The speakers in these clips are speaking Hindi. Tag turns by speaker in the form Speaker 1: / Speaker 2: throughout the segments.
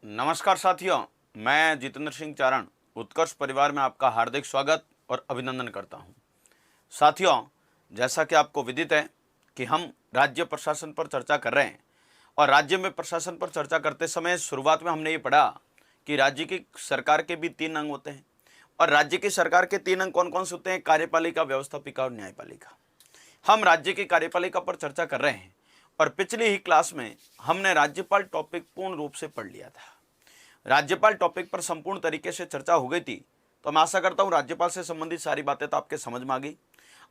Speaker 1: नमस्कार साथियों, मैं जितेंद्र सिंह चारण उत्कर्ष परिवार में आपका हार्दिक स्वागत और अभिनंदन करता हूं। साथियों, जैसा कि आपको विदित है कि हम राज्य प्रशासन पर चर्चा कर रहे हैं और राज्य में प्रशासन पर चर्चा करते समय शुरुआत में हमने ये पढ़ा कि राज्य की सरकार के भी 3 अंग होते हैं और राज्य की सरकार के 3 अंग कौन कौन से होते हैं? कार्यपालिका, व्यवस्थापिका और न्यायपालिका। हम राज्य की कार्यपालिका पर चर्चा कर रहे हैं और पिछली ही क्लास में हमने राज्यपाल टॉपिक पूर्ण रूप से पढ़ लिया था। राज्यपाल टॉपिक पर संपूर्ण तरीके से चर्चा हो गई थी, तो मैं आशा करता हूं राज्यपाल से संबंधित सारी बातें तो आपके समझ में आ गई।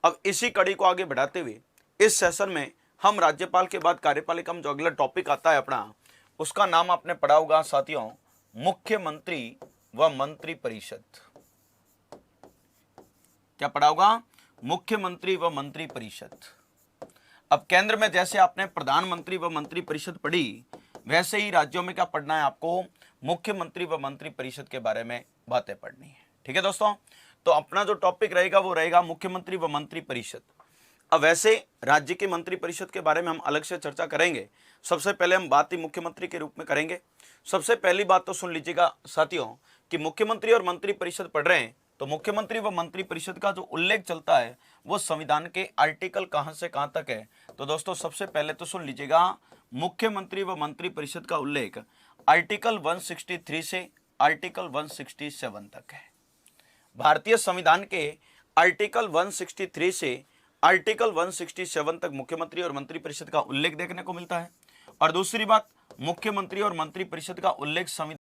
Speaker 1: अब इसी कड़ी को आगे बढ़ाते हुए इस सेशन में हम राज्यपाल के बाद कार्यपालिका में जो अगला टॉपिक आता है अपना, उसका नाम आपने पढ़ा होगा साथियों, मुख्यमंत्री व मंत्री परिषद। क्या पढ़ा होगा? मुख्यमंत्री व मंत्री परिषद। अब केंद्र में जैसे आपने प्रधानमंत्री व मंत्री परिषद पढ़ी, वैसे ही राज्यों में क्या पढ़ना है आपको? मुख्यमंत्री व मंत्री परिषद के बारे में बातें पढ़नी है। ठीक है दोस्तों, तो अपना जो टॉपिक रहेगा वो रहेगा मुख्यमंत्री व मंत्री परिषद। अब वैसे राज्य की मंत्री परिषद के बारे में हम अलग से चर्चा करेंगे। सबसे पहले हम बात ही मुख्यमंत्री के रूप में करेंगे। सबसे पहली बात तो सुन लीजिएगा साथियों कि मुख्यमंत्री और मंत्री परिषद पढ़ रहे हैं, तो मुख्यमंत्री व मंत्री परिषद का जो उल्लेख चलता है वो संविधान के आर्टिकल कहां से कहां तक है? तो दोस्तों सबसे पहले तो सुन लीजिएगा, मुख्यमंत्री व मंत्री परिषद का उल्लेख आर्टिकल 163 से आर्टिकल 167 तक है। भारतीय संविधान के आर्टिकल 163 से आर्टिकल 167 तक मुख्यमंत्री और मंत्री परिषद का उल्लेख देखने को मिलता है। और दूसरी बात, मुख्यमंत्री और मंत्री परिषद का उल्लेख संविधान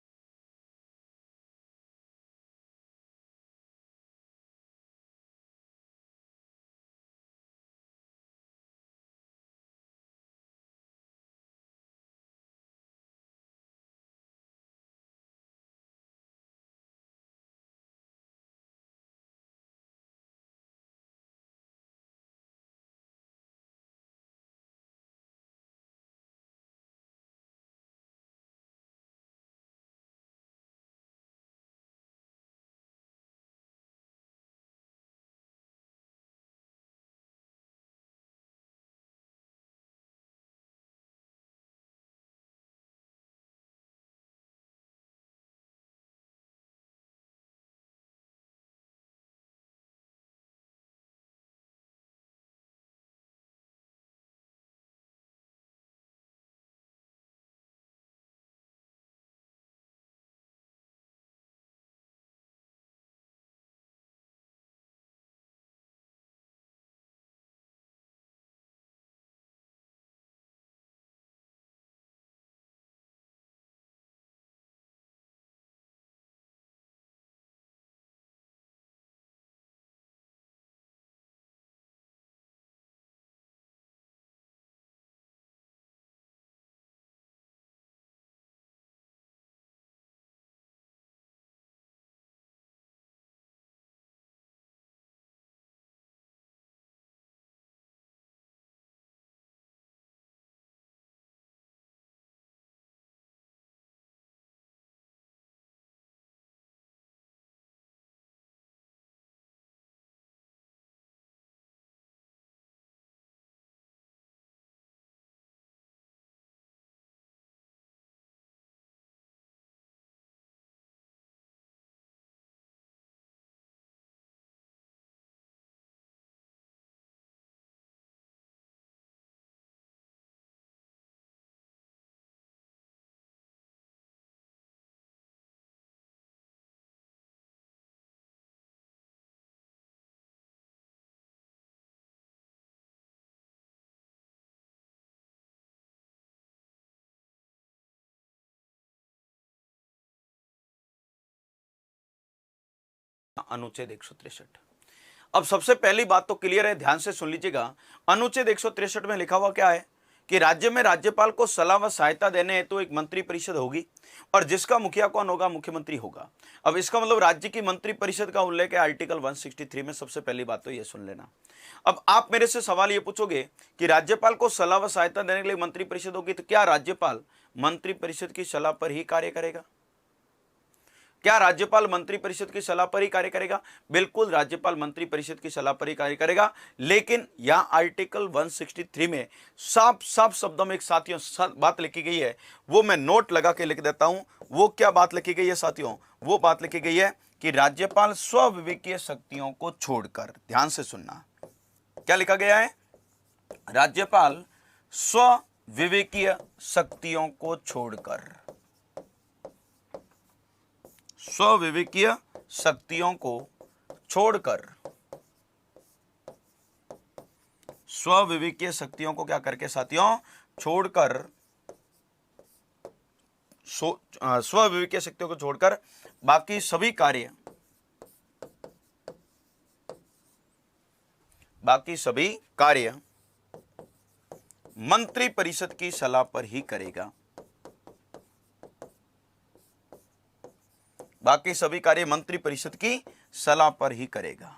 Speaker 1: अनुच्छेद 163। अब सबसे पहली बात तो क्लियर है, ध्यान से सुन लीजिएगा। अनुच्छेद 163 में लिखा हुआ क्या है कि राज्य में राज्यपाल को सलाह व सहायता देने हेतु एक मंत्री परिषद होगी और जिसका मुखिया कौन होगा? मुख्यमंत्री होगा। अब इसका मतलब राज्य की मंत्री परिषद का उल्लेख है आर्टिकल 163 में। सबसे पहली बात तो ये सुन लेना। अब आप मेरे से सवाल ये पूछोगे कि राज्यपाल को सलाह व सहायता देने के लिए मंत्री परिषद होगी, तो क्या राज्यपाल मंत्री परिषद की सलाह पर ही कार्य करेगा? क्या राज्यपाल मंत्रिपरिषद की सलाह पर ही कार्य करेगा? बिल्कुल, राज्यपाल मंत्रिपरिषद की सलाह पर ही कार्य करेगा, लेकिन यहां आर्टिकल 163 में साफ साफ शब्दों में एक साथियों बात लिखी गई है, वो मैं नोट लगा के लिख देता हूं। वो क्या बात लिखी गई है साथियों? वो बात लिखी गई है कि राज्यपाल स्वविवेकीय शक्तियों को छोड़कर, ध्यान से सुनना, क्या लिखा गया है? राज्यपाल स्वविवेकीय शक्तियों को छोड़कर, स्वविवेकीय शक्तियों को छोड़कर, स्वविवेकीय शक्तियों को क्या करके साथियों? छोड़कर, स्वविवेकीय शक्तियों को छोड़कर बाकी सभी कार्य, मंत्रिपरिषद की सलाह पर ही करेगा। बाकी सभी कार्य मंत्रिपरिषद की सलाह पर ही करेगा।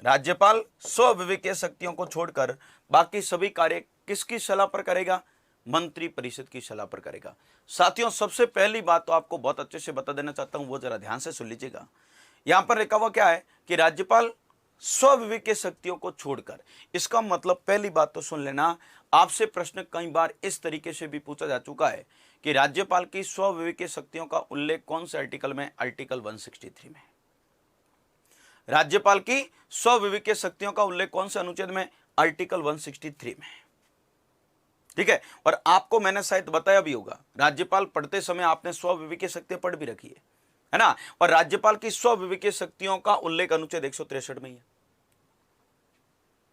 Speaker 1: राज्यपाल स्वविवेकीय शक्तियों को छोड़कर बाकी सभी कार्य किसकी सलाह पर करेगा? मंत्रिपरिषद की सलाह पर करेगा। साथियों, सबसे पहली बात तो आपको बहुत अच्छे से बता देना चाहता हूं, वो जरा ध्यान से सुन लीजिएगा। यहां पर लिखा हुआ क्या है कि राज्यपाल स्वविवेकीय शक्तियों को छोड़कर, इसका मतलब पहली बात तो सुन लेना, आपसे प्रश्न कई बार इस तरीके से भी पूछा जा चुका है कि राज्यपाल की स्वविवेकीय शक्तियों का उल्लेख कौन से आर्टिकल में? आर्टिकल 163 में। राज्यपाल की स्वविवेकीय शक्तियों का उल्लेख कौन से अनुच्छेद में? आर्टिकल 163 में। ठीक है, और आपको मैंने शायद बताया भी होगा, राज्यपाल पढ़ते समय आपने स्वविवेकीय शक्तियां पढ़ भी रखी है ना? और राज्यपाल की स्वविवेकीय शक्तियों का उल्लेख अनुच्छेद 163 में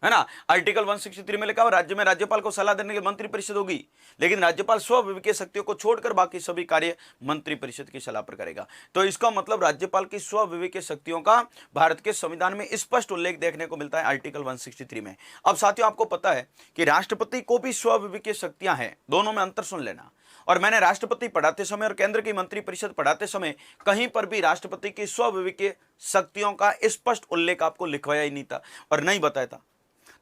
Speaker 1: है ना? आर्टिकल 163 में लिखा हुआ राज्य में राज्यपाल को सलाह देने की मंत्रिपरिषद होगी, लेकिन राज्यपाल स्वविवेकीय शक्तियों को छोड़कर बाकी सभी कार्य मंत्रिपरिषद की सलाह पर करेगा। तो इसका मतलब राज्यपाल की स्वविवेकीय शक्तियों का भारत के संविधान में स्पष्ट उल्लेख देखने को मिलता है आर्टिकल 163 में। अब साथियों, आपको पता है कि राष्ट्रपति को भी स्वविवेकीय शक्तियां हैं, दोनों में अंतर सुन लेना। और मैंने राष्ट्रपति पढ़ाते समय और केंद्र की मंत्रिपरिषद पढ़ाते समय कहीं पर भी राष्ट्रपति की स्वविवेकीय शक्तियों का स्पष्ट उल्लेख आपको लिखवाया ही नहीं था और नहीं बताया था।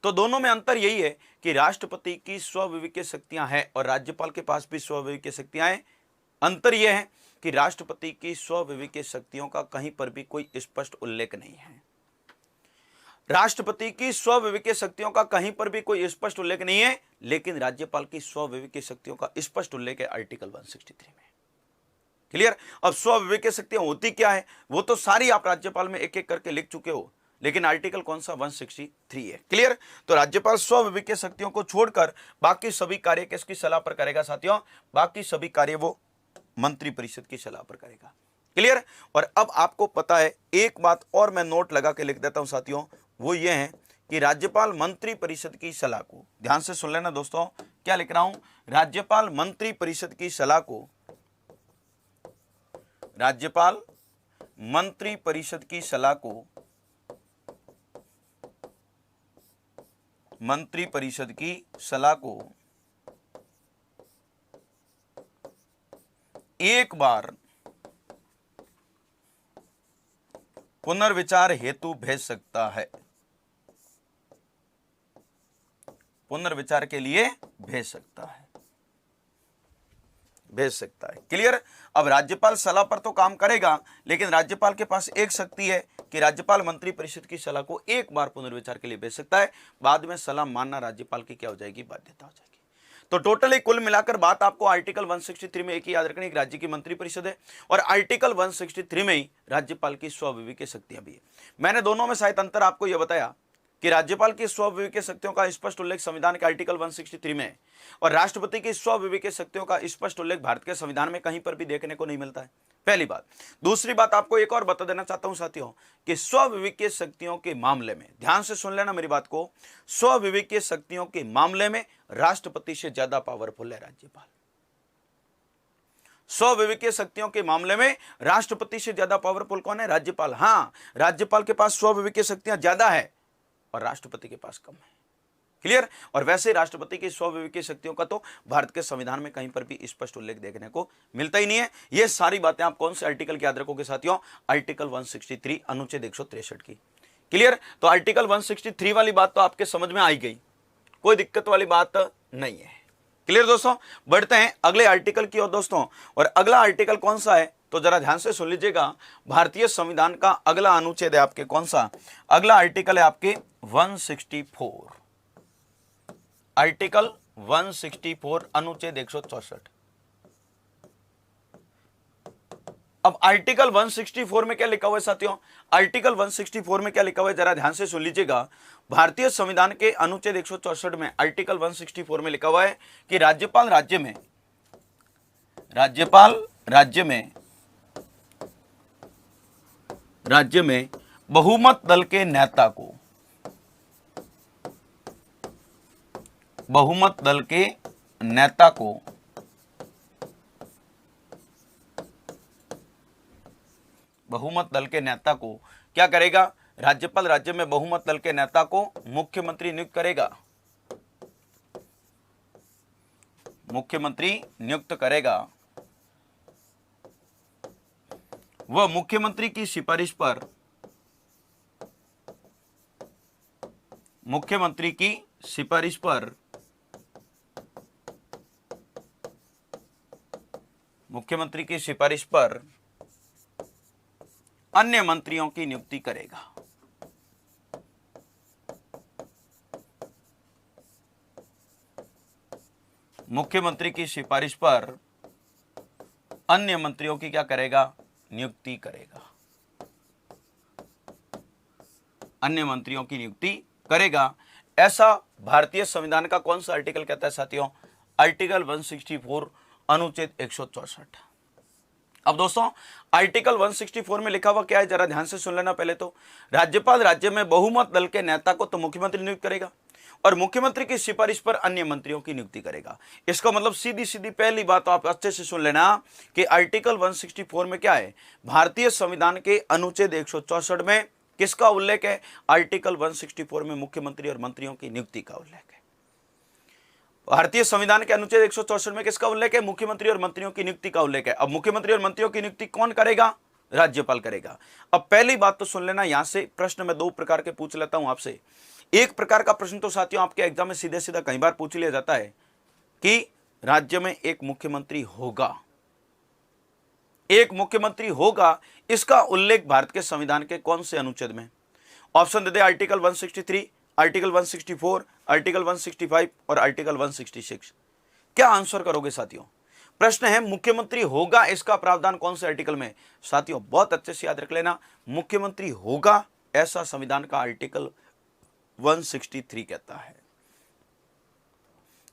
Speaker 1: तो दोनों में अंतर यही है कि राष्ट्रपति की स्वविवेकीय शक्तियां हैं और राज्यपाल के पास भी स्वविवेकीय शक्तियां हैं। अंतर यह है कि राष्ट्रपति की स्वविवेकीय शक्तियों का कहीं पर भी कोई स्पष्ट उल्लेख नहीं है। राष्ट्रपति की स्वविवेकीय शक्तियों का कहीं पर भी कोई स्पष्ट उल्लेख नहीं है, लेकिन राज्यपाल की स्वविवेकीय शक्तियों का स्पष्ट उल्लेख है आर्टिकल 163 में। क्लियर? अब स्वविवेकीय शक्तियां होती क्या है वो तो सारी आप राज्यपाल में एक एक करके लिख चुके हो, लेकिन आर्टिकल कौन सा? 163 है। क्लियर? तो राज्यपाल स्वविवेकीय शक्तियों को छोड़कर बाकी सभी कार्य किसकी सलाह पर करेगा साथियों? बाकी सभी कार्य वो मंत्रिपरिषद की सलाह पर करेगा। क्लियर? और अब आपको पता है, एक बात और मैं नोट लगा के लिख देता हूं साथियों, वो ये है कि राज्यपाल मंत्रिपरिषद की सलाह को, ध्यान से सुन लेना दोस्तों, क्या लिख रहा हूं? राज्यपाल मंत्रिपरिषद की सलाह को, राज्यपाल मंत्रिपरिषद की सलाह को, मंत्रिपरिषद की सलाह को एक बार पुनर्विचार हेतु भेज सकता है, पुनर्विचार के लिए भेज सकता है, भेज सकता है। क्लियर? अब राज्यपाल सलाह पर तो काम करेगा, लेकिन राज्यपाल के पास एक शक्ति है कि राज्यपाल मंत्रिपरिषद की सलाह को एक बार पुनर्विचार के लिए भेज सकता है, बाद में सलाह मानना राज्यपाल की क्या हो जाएगी? बाध्यता हो जाएगी। तो टोटली कुल मिलाकर बात आपको आर्टिकल 163 में एक ही याद रखनी, एक राज्य की मंत्रिपरिषद है और आर्टिकल 163 में ही राज्यपाल की स्वविवेकीय शक्तियां भी है। मैंने दोनों में शायद अंतर आपको यह बताया कि राज्यपाल की स्वविवेकीय शक्तियों का स्पष्ट उल्लेख संविधान के आर्टिकल 163 में है और राष्ट्रपति की स्वविवेकीय शक्तियों का स्पष्ट उल्लेख भारत के संविधान में कहीं पर भी देखने को नहीं मिलता है। पहली बात। दूसरी बात आपको एक और बता देना चाहता हूं साथियों कि स्वविवेकीय शक्तियों के मामले में, ध्यान से सुन लेना मेरी बात को, स्वविवेकीय शक्तियों के मामले में राष्ट्रपति से ज्यादा पावरफुल है राज्यपाल। स्वविवेकीय शक्तियों के मामले में राष्ट्रपति से ज्यादा पावरफुल कौन है? राज्यपाल। हां, राज्यपाल के पास स्वविवेकीय शक्तियां ज्यादा है और राष्ट्रपति के पास कम है। क्लियर? और वैसे राष्ट्रपति की स्वविवेकीय शक्तियों का तो भारत के संविधान में कहीं पर भी स्पष्ट उल्लेख देखने को मिलता ही नहीं है। ये सारी बातें आप कौन से आर्टिकल की याद रखोगे साथियों? आर्टिकल 163 अनुच्छेद 163 की। क्लियर? तो आर्टिकल 163 वाली बात तो आपके समझ में आई गई, कोई दिक्कत वाली बात नहीं है। क्लियर दोस्तों, बढ़ते हैं अगले आर्टिकल की ओर दोस्तों। और अगला आर्टिकल कौन सा है तो जरा ध्यान से सुन लीजिएगा। भारतीय संविधान का अगला अनुच्छेद है आपके कौन सा, अगला आर्टिकल है आपके 164, आर्टिकल 164 अनुच्छेद 164। अब आर्टिकल 164 में क्या लिखा हुआ है साथियों, आर्टिकल 164 में क्या लिखा हुआ है जरा ध्यान से सुन लीजिएगा। भारतीय संविधान के अनुच्छेद 164 में आर्टिकल 164 में लिखा हुआ है कि राज्यपाल राज्य में बहुमत दल के नेता को, बहुमत दल के नेता को क्या करेगा, राज्यपाल राज्य में बहुमत दल के नेता को मुख्यमंत्री नियुक्त करेगा, मुख्यमंत्री नियुक्त करेगा। वह मुख्यमंत्री की सिफारिश पर, मुख्यमंत्री की सिफारिश पर अन्य मंत्रियों की नियुक्ति करेगा। मुख्यमंत्री की सिफारिश पर अन्य मंत्रियों की क्या करेगा, नियुक्ति करेगा, अन्य मंत्रियों की नियुक्ति करेगा। ऐसा भारतीय संविधान का कौन सा आर्टिकल कहता है साथियों, आर्टिकल 164 अनुच्छेद 164। अब दोस्तों आर्टिकल 164 में लिखा हुआ क्या है जरा ध्यान से सुन लेना। पहले तो राज्यपाल राज्य में बहुमत दल के नेता को तो मुख्यमंत्री नियुक्त करेगा और मुख्यमंत्री की सिफारिश पर अन्य मंत्रियों की नियुक्ति करेगा। इसका मतलब सीधी सीधी पहली बात आप अच्छे से सुन लेना कि आर्टिकल 164 में क्या है, भारतीय संविधान के अनुच्छेद 164 में किसका उल्लेख है, आर्टिकल 164 में मुख्यमंत्री और मंत्रियों की नियुक्ति का उल्लेख है। भारतीय संविधान के अनुच्छेद 164 में किसका उल्लेख है, मुख्यमंत्री और मंत्रियों की नियुक्ति का उल्लेख है। अब मुख्यमंत्री और मंत्रियों की नियुक्ति कौन करेगा, राज्यपाल करेगा। अब पहली बात तो सुन लेना, यहां से प्रश्न मैं दो प्रकार के पूछ लेता हूं आपसे। एक प्रकार का प्रश्न तो साथियों आपके एग्जाम में सीधे सीधा कई बार पूछ लिया जाता है कि राज्य में एक मुख्यमंत्री होगा, एक मुख्यमंत्री होगा, इसका उल्लेख भारत के संविधान के कौन से अनुच्छेद में। ऑप्शन दे दे, आर्टिकल 163, आर्टिकल 164, आर्टिकल 165 और आर्टिकल 166। क्या आंसर करोगे साथियों। प्रश्न है मुख्यमंत्री होगा, इसका प्रावधान कौन से आर्टिकल में। साथियों बहुत अच्छे से याद रख लेना, मुख्यमंत्री होगा ऐसा संविधान का आर्टिकल 163 कहता है।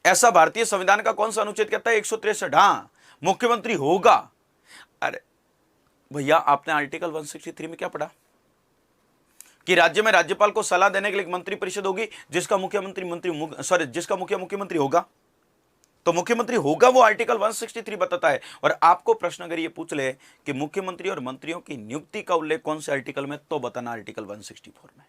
Speaker 1: ऐसा भारतीय संविधान का कौन सा अनुच्छेद कहता है, 163। हाँ, मुख्यमंत्री होगा। अरे भैया आपने आर्टिकल 163 में क्या पढ़ा कि राज्य में राज्यपाल को सलाह देने के लिए मंत्री परिषद होगी जिसका जिसका मुख्यमंत्री होगा। तो मुख्यमंत्री होगा वो आर्टिकल 163 बताता है। और आपको प्रश्न अगर ये पूछ ले कि मुख्यमंत्री और मंत्रियों की नियुक्ति का उल्लेख कौन से आर्टिकल में, तो बताना आर्टिकल 164 में।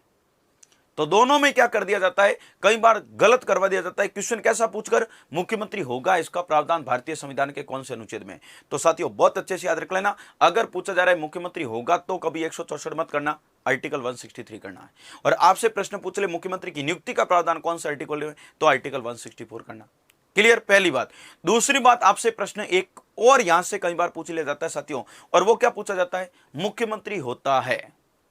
Speaker 1: तो दोनों में क्या कर दिया जाता है, कई बार गलत करवा दिया जाता है। क्वेश्चन कैसा पूछकर, मुख्यमंत्री होगा इसका प्रावधान भारतीय संविधान के कौन से अनुच्छेद में। तो साथियों बहुत अच्छे से याद रख लेना, अगर पूछा जा रहा है मुख्यमंत्री होगा तो कभी 164 मत करना, आर्टिकल 163 करना है। और आपसे प्रश्न पूछ ले मुख्यमंत्री की नियुक्ति का प्रावधान कौन से आर्टिकल में, तो आर्टिकल 164 करना। क्लियर, पहली बात। दूसरी बात, आपसे प्रश्न एक और यहां से कई बार पूछ लिया जाता है साथियों, और वो क्या पूछा जाता है, मुख्यमंत्री होता है।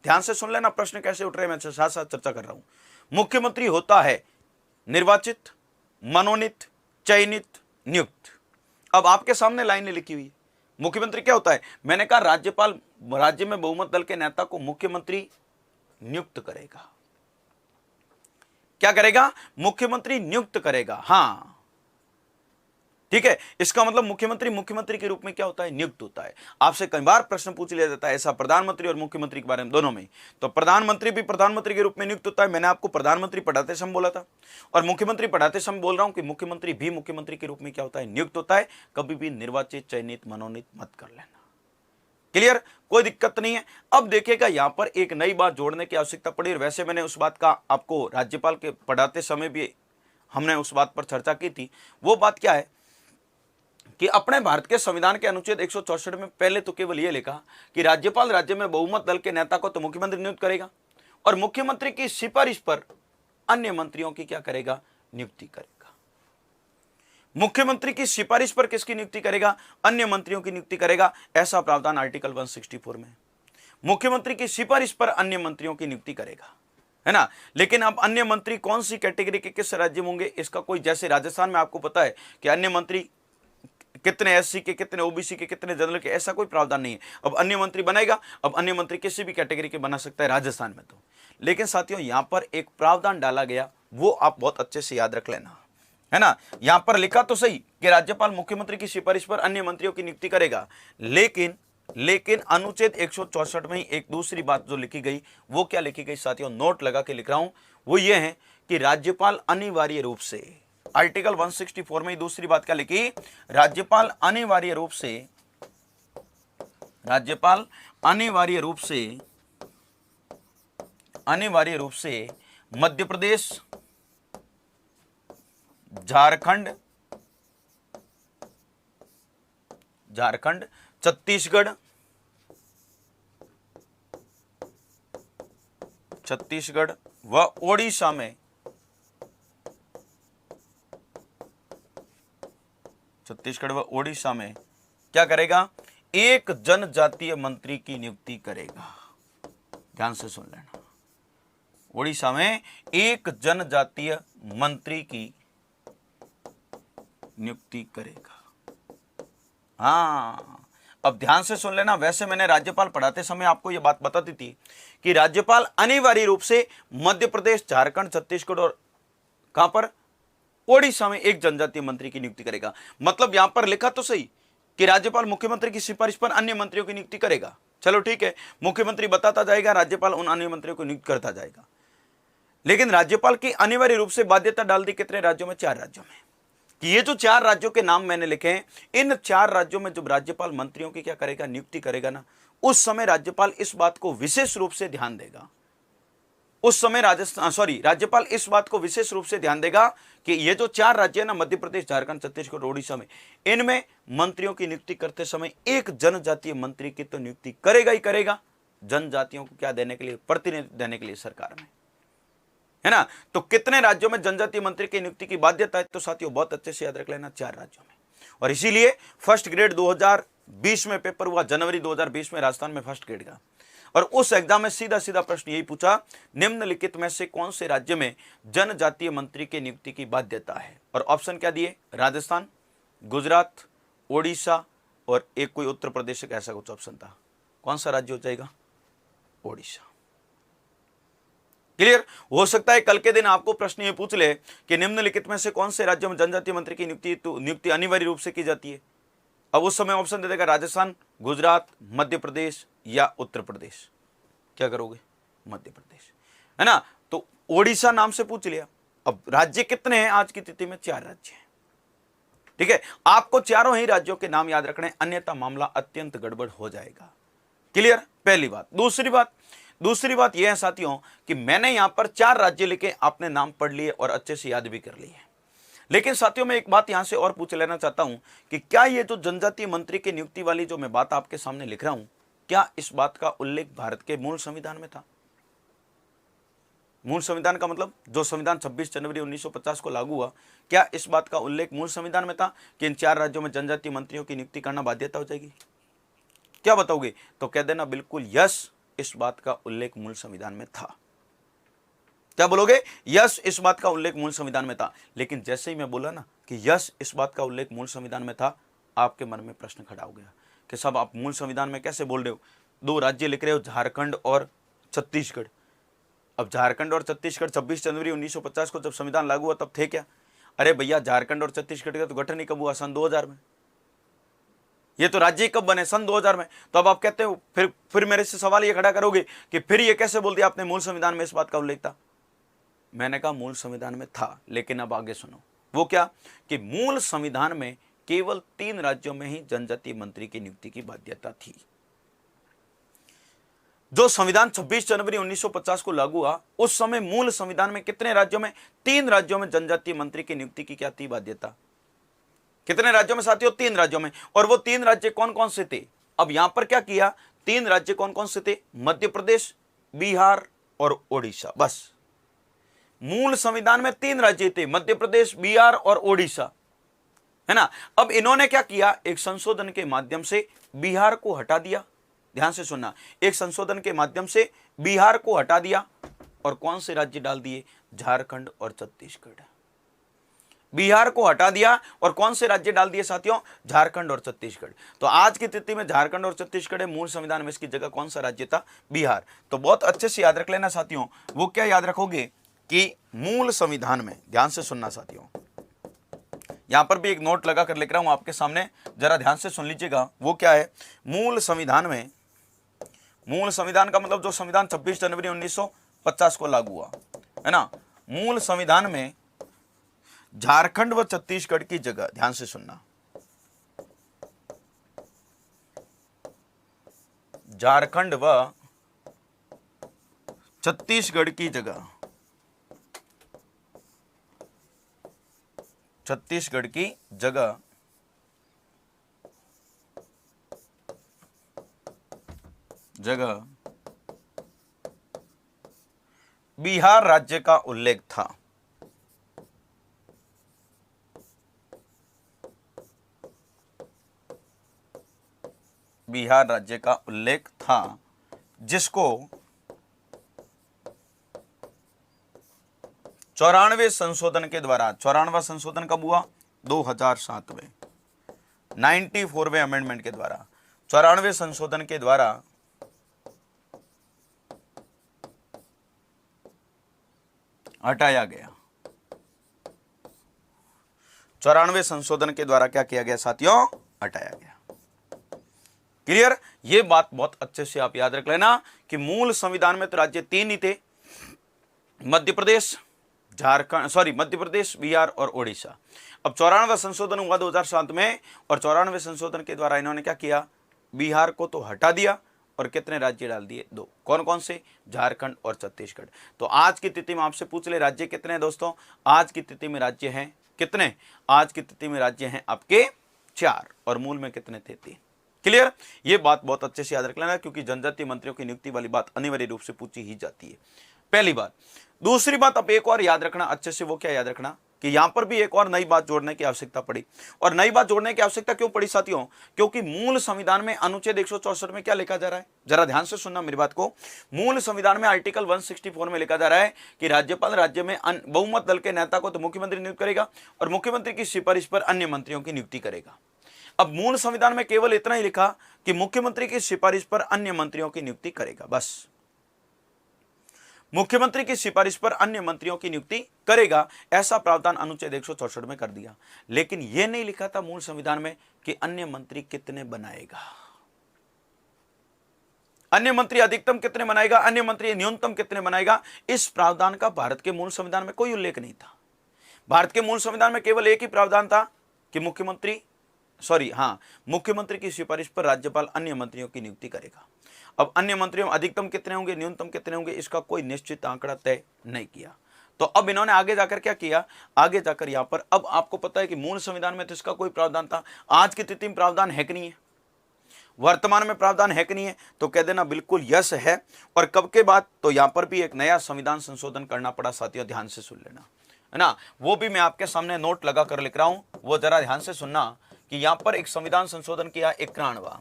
Speaker 1: ध्यान से सुन लेना प्रश्न कैसे उठ रहे हैं, मैं साथ साथ चर्चा कर रहा हूं। मुख्यमंत्री होता है निर्वाचित, मनोनीत, चयनित, नियुक्त। अब आपके सामने लाइनें लिखी हुई है, मुख्यमंत्री क्या होता है, मैंने कहा राज्यपाल राज्य में बहुमत दल के नेता को मुख्यमंत्री नियुक्त करेगा। क्या करेगा, मुख्यमंत्री नियुक्त करेगा। हां ठीक है, इसका मतलब मुख्यमंत्री के रूप में क्या होता है, नियुक्त होता है। आपसे कई बार प्रश्न पूछ लिया जाता है ऐसा प्रधानमंत्री और मुख्यमंत्री के बारे में, दोनों में। तो प्रधानमंत्री भी प्रधानमंत्री के रूप में नियुक्त होता है, मैंने आपको प्रधानमंत्री पढ़ाते समय बोला था, और मुख्यमंत्री पढ़ाते समय बोल रहा हूं कि मुख्यमंत्री भी मुख्यमंत्री के रूप में क्या होता है, नियुक्त होता है। कभी भी निर्वाचित, चयनित, मनोनीत मत कर लेना। क्लियर, कोई दिक्कत नहीं है। अब देखिएगा यहां पर एक नई बात जोड़ने की आवश्यकता पड़ी, और वैसे मैंने उस बात का आपको राज्यपाल के पढ़ाते समय भी हमने उस बात पर चर्चा की थी। वो बात क्या है कि अपने भारत के संविधान के अनुच्छेद 164 में पहले तो केवल यह लिखा कि राज्यपाल राज्य में बहुमत दल के नेता को तो मुख्यमंत्री नियुक्त करेगा, और मुख्यमंत्री की सिफारिश पर अन्य मंत्रियों की क्या करेगा, नियुक्ति करेगा। मुख्यमंत्री की सिफारिश पर किसकी नियुक्ति करेगा? अन्य मंत्रियों की नियुक्ति करेगा, ऐसा प्रावधान आर्टिकल 164 में। मुख्यमंत्री की सिफारिश पर अन्य मंत्रियों की नियुक्ति करेगा, है ना। लेकिन अब अन्य मंत्री कौन सी कैटेगरी के किस राज्य में होंगे, इसका कोई, जैसे राजस्थान में आपको पता है कि अन्य मंत्री कितने एससी के, कितने ओबीसी के, कितने जनरल के, ऐसा कोई प्रावधान नहीं है। अब अन्य मंत्री बनाएगा, अब अन्य मंत्री किसी भी कैटेगरी के बना सकता है राजस्थान में तो। लेकिन साथियों यहां पर एक प्रावधान डाला गया, वो आप बहुत अच्छे से याद रख लेना, है ना। यहां पर लिखा तो सही कि राज्यपाल मुख्यमंत्री की सिफारिश पर अन्य मंत्रियों की नियुक्ति करेगा, लेकिन अनुच्छेद 164 में ही एक दूसरी बात जो लिखी गई, वो क्या लिखी गई साथियों, नोट लगा के लिख रहा हूं, वो ये है कि राज्यपाल अनिवार्य रूप से, आर्टिकल 164 में दूसरी बात क्या लिखी, राज्यपाल अनिवार्य रूप से मध्य प्रदेश, झारखंड, छत्तीसगढ़ व ओडिशा में, क्या करेगा, एक जनजातीय मंत्री की नियुक्ति करेगा। ध्यान से सुन लेना, ओडिशा में एक जनजातीय मंत्री की नियुक्ति करेगा। हाँ, अब ध्यान से सुन लेना। वैसे मैंने राज्यपाल पढ़ाते समय आपको यह बात बताती थी कि राज्यपाल अनिवार्य रूप से मध्य प्रदेश, झारखंड, छत्तीसगढ़ और कहां पर, ओडिशा में एक जनजातीय मंत्री की नियुक्ति करेगा। मतलब यहां पर लिखा तो सही कि राज्यपाल मुख्यमंत्री की सिफारिश पर अन्य मंत्रियों की नियुक्ति करेगा। चलो ठीक है, मुख्यमंत्री बताता जाएगा, राज्यपाल उन अन्य मंत्रियों को नियुक्त करता जाएगा। लेकिन राज्यपाल की अनिवार्य रूप से बाध्यता डाल दी कितने राज्यों में, 4 राज्यों में, कि ये जो 4 राज्यों के नाम मैंने लिखे हैं, इन 4 राज्यों में जब राज्यपाल मंत्रियों की क्या करेगा, नियुक्ति करेगा ना, उस समय राज्यपाल इस बात को विशेष रूप से ध्यान देगा। राज्यपाल इस बात को विशेष रूप से ध्यान देगा कि ये जो 4 राज्य है ना, मध्य प्रदेश, झारखंड, छत्तीसगढ़, ओडिशा में, इनमें मंत्रियों की नियुक्ति करते समय एक जनजातीय मंत्री की तो नियुक्ति करेगा ही करेगा, जनजातियों को क्या देने के लिए, प्रतिनिधित्व देने के लिए सरकार में, है ना। तो कितने राज्यों में जनजातीय मंत्री की नियुक्ति की बाध्यता है, तो साथियों बहुत अच्छे से याद रख लेना, 4 राज्यों में। और इसीलिए फर्स्ट ग्रेड 2020 में पेपर हुआ, जनवरी 2020 में राजस्थान में फर्स्ट ग्रेड का, और उस एग्जाम में सीधा सीधा प्रश्न यही पूछा, निम्नलिखित में से कौन से राज्य में जनजातीय मंत्री की नियुक्ति की बाध्यता है, और ऑप्शन क्या दिए, राजस्थान, गुजरात, ओडिशा और एक कोई उत्तर प्रदेश का ऐसा कुछ ऑप्शन था। कौन सा राज्य हो जाएगा, ओडिशा। क्लियर। हो सकता है कल के दिन आपको प्रश्न ये पूछ ले कि निम्नलिखित में से कौन से राज्यों में जनजातीय मंत्री की नियुक्ति अनिवार्य रूप से की जाती है। अब उस समय ऑप्शन दे देगा राजस्थान, गुजरात, मध्य प्रदेश या उत्तर प्रदेश। क्या करोगे, मध्य प्रदेश, है ना। तो ओडिशा नाम से पूछ लिया। अब राज्य कितने हैं आज की तिथि में, 4 राज्य हैं, ठीक है। आपको चारों ही राज्यों के नाम याद रखने, अन्यथा मामला अत्यंत गड़बड़ हो जाएगा। क्लियर, पहली बात। दूसरी बात यह है साथियों कि मैंने यहां पर 4 राज्य लिखे, आपने नाम पढ़ लिए और अच्छे से याद भी कर लिए। लेकिन साथियों मैं एक बात यहां से और पूछ लेना चाहता हूं कि क्या ये जो जनजातीय मंत्री की नियुक्ति वाली जो मैं बात आपके सामने लिख रहा हूं, क्या इस बात का उल्लेख भारत के मूल संविधान में था? मूल संविधान का मतलब जो संविधान 26 जनवरी 1950 को लागू हुआ, क्या इस बात का उल्लेख मूल संविधान में था कि इन 4 राज्यों में जनजातीय मंत्रियों की नियुक्ति करना बाध्यता हो जाएगी? क्या बताओगे? तो कह देना बिल्कुल यस, इस बात का उल्लेख मूल संविधान में था। क्या बोलोगे? यस, इस बात का उल्लेख मूल संविधान में था। लेकिन जैसे ही मैं बोला ना कि यस, इस बात का उल्लेख मूल संविधान में था, आपके मन में प्रश्न खड़ा हो गया कि साहब आप मूल संविधान में कैसे बोल रहे हो, 2 राज्य लिख रहे हो, झारखंड और छत्तीसगढ़। अब झारखंड और छत्तीसगढ़ 26 जनवरी 1950 को जब संविधान लागू हुआ तब थे क्या? अरे भैया, झारखंड और छत्तीसगढ़ का तो गठन ही कब हुआ? सन 2000 में। ये तो राज्य कब बने? सन 2000 में। तो अब आप कहते हो, फिर मेरे से सवाल ये खड़ा करोगे कि फिर ये कैसे बोल दिया आपने मूल संविधान में इस बात का उल्लेख था? मैंने कहा मूल संविधान में था, लेकिन अब आगे सुनो। वो क्या कि मूल संविधान में केवल 3 राज्यों में ही जनजातीय मंत्री की नियुक्ति की बाध्यता थी। जो संविधान 26 जनवरी 1950 को लागू हुआ, उस समय मूल संविधान में कितने राज्यों में? 3 राज्यों में जनजातीय मंत्री की नियुक्ति की क्या थी बाध्यता? कितने राज्यों में साथियों? 3 राज्यों में। और वो 3 राज्य कौन कौन से थे? अब यहां पर क्या किया, 3 राज्य कौन कौन से थे? मध्य प्रदेश, बिहार और ओडिशा। बस मूल संविधान में 3 राज्य थे, मध्य प्रदेश, बिहार और ओडिशा। है ना। अब इन्होंने क्या किया, एक संशोधन के माध्यम से बिहार को हटा दिया, ध्यान से सुनना, एक संशोधन के माध्यम से बिहार को हटा दिया और कौन से राज्य डाल दिए, झारखंड और छत्तीसगढ़। बिहार को हटा दिया और कौन से राज्य डाल दिए साथियों, झारखंड और छत्तीसगढ़। तो आज की स्थिति में झारखंड और छत्तीसगढ़ है, मूल संविधान में इसकी जगह कौन सा राज्य था, बिहार। तो बहुत अच्छे से याद रख लेना साथियों। वो क्या याद रखोगे कि मूल संविधान में, ध्यान से सुनना साथियों, यहां पर भी एक नोट लगा कर लिख रहा हूं आपके सामने, जरा ध्यान से सुन लीजिएगा। वो क्या है, मूल संविधान में, मूल संविधान का मतलब जो संविधान 26 जनवरी 1950 को लागू हुआ, है ना। मूल संविधान में झारखंड व छत्तीसगढ़ की जगह, ध्यान से सुनना, झारखंड व छत्तीसगढ़ की जगह, छत्तीसगढ़ की जगह बिहार राज्य का उल्लेख था। बिहार राज्य का उल्लेख था, जिसको 94वें संशोधन के द्वारा, 94वां संशोधन कब हुआ, 2007 में, 94वें अमेंडमेंट के द्वारा, 94वें संशोधन के द्वारा हटाया गया। 94वें संशोधन के द्वारा क्या किया गया साथियों, हटाया गया। क्लियर, ये बात बहुत अच्छे से आप याद रख लेना कि मूल संविधान में तो राज्य 3 ही थे, मध्य प्रदेश, मध्य प्रदेश, बिहार और ओडिशा। अब 94वां संशोधन हुआ 2007 में और 94वें संशोधन के द्वारा इन्होंने क्या किया, बिहार को तो हटा दिया और कितने राज्य डाल दिए, 2। कौन कौन से, झारखंड और छत्तीसगढ़। तो आज की स्थिति में आपसे पूछ ले राज्य कितने हैं दोस्तों, आज की स्थिति में राज्य हैं कितने, आज की स्थिति में राज्य हैं आपके 4 और मूल में कितने थे, 3। क्लियर, ये बात बहुत अच्छे से याद रख लेना क्योंकि जनजातीय मंत्रियों की नियुक्ति वाली बात अनिवार्य रूप से पूछी ही जाती है, पहली बात। दूसरी बात अब एक और याद रखना अच्छे से, वो क्या याद रखना कि यहां पर भी एक और नई बात जोड़ने की आवश्यकता पड़ी। और नई बात जोड़ने की आवश्यकता क्यों पड़ी साथियों, क्योंकि मूल संविधान में अनुच्छेद 164 में क्या लिखा जा रहा है, जरा ध्यान से सुनना मेरी बात को। मूल संविधान में आर्टिकल 164 में लिखा जा रहा है कि राज्यपाल राज्य में बहुमत दल के नेता को तो मुख्यमंत्री नियुक्त करेगा और मुख्यमंत्री की सिफारिश पर अन्य मंत्रियों की नियुक्ति करेगा। अब मूल संविधान में केवल इतना ही लिखा कि मुख्यमंत्री की सिफारिश पर अन्य मंत्रियों की नियुक्ति करेगा, बस। मुख्यमंत्री की सिफारिश पर अन्य मंत्रियों की नियुक्ति करेगा, ऐसा प्रावधान अनुच्छेद 164 में कर दिया। लेकिन यह नहीं लिखा था मूल संविधान में कि अन्य मंत्री कितने बनाएगा, अन्य मंत्री अधिकतम कितने बनाएगा, अन्य मंत्री न्यूनतम कितने बनाएगा। इस प्रावधान का भारत के मूल संविधान में कोई उल्लेख नहीं था। भारत के मूल संविधान में केवल एक ही प्रावधान था कि मुख्यमंत्री की सिफारिश पर राज्यपाल अन्य मंत्रियों की नियुक्ति करेगा। अब अन्य मंत्रियों अधिकतम कितने होंगे, न्यूनतम कितने होंगे, इसका कोई निश्चित आंकड़ा तय नहीं किया। तो अब इन्होंने आगे जाकर क्या किया, आगे जाकर यहां पर अब आपको पता है कि मूल संविधान में तो इसका कोई प्रावधान था, आज की स्थिति में प्रावधान है कि नहीं है, वर्तमान में प्रावधान है कि नहीं है, तो कह देना बिल्कुल यस है। और कब के बाद, तो यहां पर भी एक नया संविधान संशोधन करना पड़ा साथियों, ध्यान से सुन लेना, है ना। वो भी मैं आपके सामने नोट लगा कर लिख रहा हूं, वो जरा ध्यान से सुनना कि यहां पर एक संविधान संशोधन किया 91वां,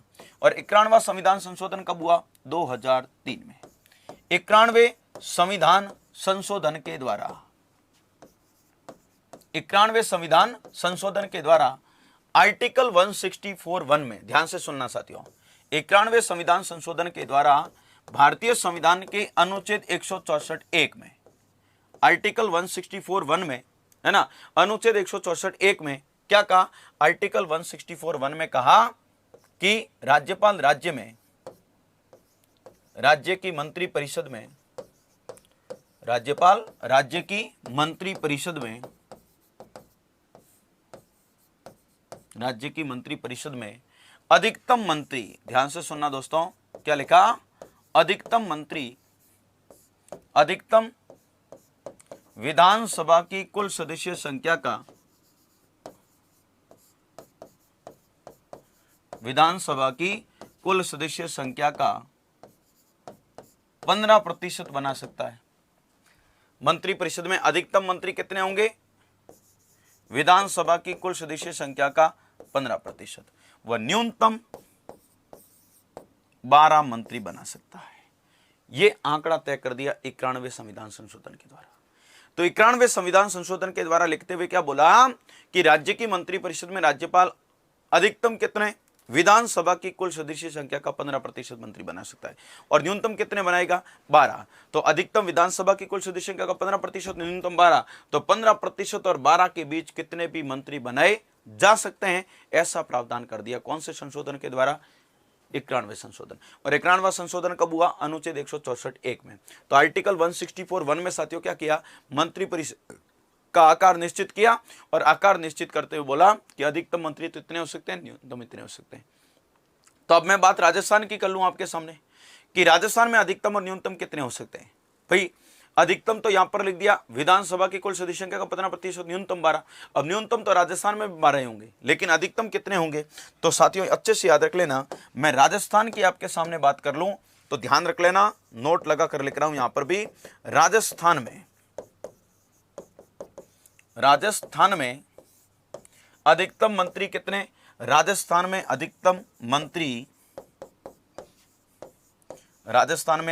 Speaker 1: और 91वां संविधान संशोधन कब हुआ, 2003 में। 91वें संविधान संशोधन के द्वारा, 91वें संविधान संशोधन के द्वारा आर्टिकल 164(1) में, ध्यान से सुनना साथियों, 91वें संविधान संशोधन के द्वारा भारतीय संविधान के अनुच्छेद 164(1) में, आर्टिकल 164(1) में, है ना, अनुच्छेद 164(1) में क्या कहा, आर्टिकल 164(1) में कहा कि राज्यपाल राज्य में, राज्य की मंत्री परिषद में, राज्यपाल राज्य की मंत्री परिषद में, राज्य की मंत्री परिषद में अधिकतम मंत्री, ध्यान से सुनना दोस्तों, क्या लिखा, अधिकतम मंत्री, अधिकतम विधानसभा की कुल सदस्य संख्या का, विधानसभा की कुल सदस्य संख्या का 15% बना सकता है। मंत्री परिषद में अधिकतम मंत्री कितने होंगे, विधानसभा की कुल सदस्य संख्या का 15% व न्यूनतम 12 मंत्री बना सकता है। यह आंकड़ा तय कर दिया 91वें संविधान संशोधन के द्वारा। तो 91वें संविधान संशोधन के द्वारा लिखते हुए क्या बोला कि राज्य की मंत्रिपरिषद में राज्यपाल अधिकतम कितने, विधानसभा की कुल सदस्य संख्या का 15% मंत्री बना सकता है और न्यूनतम कितने बनाएगा, 12। तो अधिकतम विधानसभा की कुल सदस्य संख्या का 15%, न्यूनतम 12, तो 15% और 12 के बीच कितने भी मंत्री बनाए जा सकते हैं, ऐसा प्रावधान कर दिया। कौन से संशोधन के द्वारा, 91वें संशोधन। और 91वां संशोधन कब हुआ, अनुच्छेद 164(1) में। तो आर्टिकल 164(1) में साथियों क्या किया, मंत्रिपरिषद का आकार निश्चित किया और आकार निश्चित करते हुए बोला कि अधिकतम मंत्री तो इतने हो सकते हैं, न्यूनतम इतने हो सकते हैं। तो अब मैं बात राजस्थान की कर लूं आपके सामने कि राजस्थान में अधिकतम और न्यूनतम कितने हो सकते हैं। भाई अधिकतम तो यहां पर लिख दिया विधानसभा की कुल सदस्य संख्या का 15%, न्यूनतम 12। अब न्यूनतम तो राजस्थान में 12 होंगे, लेकिन अधिकतम कितने होंगे। तो साथियों अच्छे से याद रख लेना, मैं राजस्थान की आपके सामने बात कर लूं तो ध्यान रख लेना, नोट लगा कर लिख रहा हूं यहां पर भी। राजस्थान में अधिकतम मंत्री कितने, राजस्थान में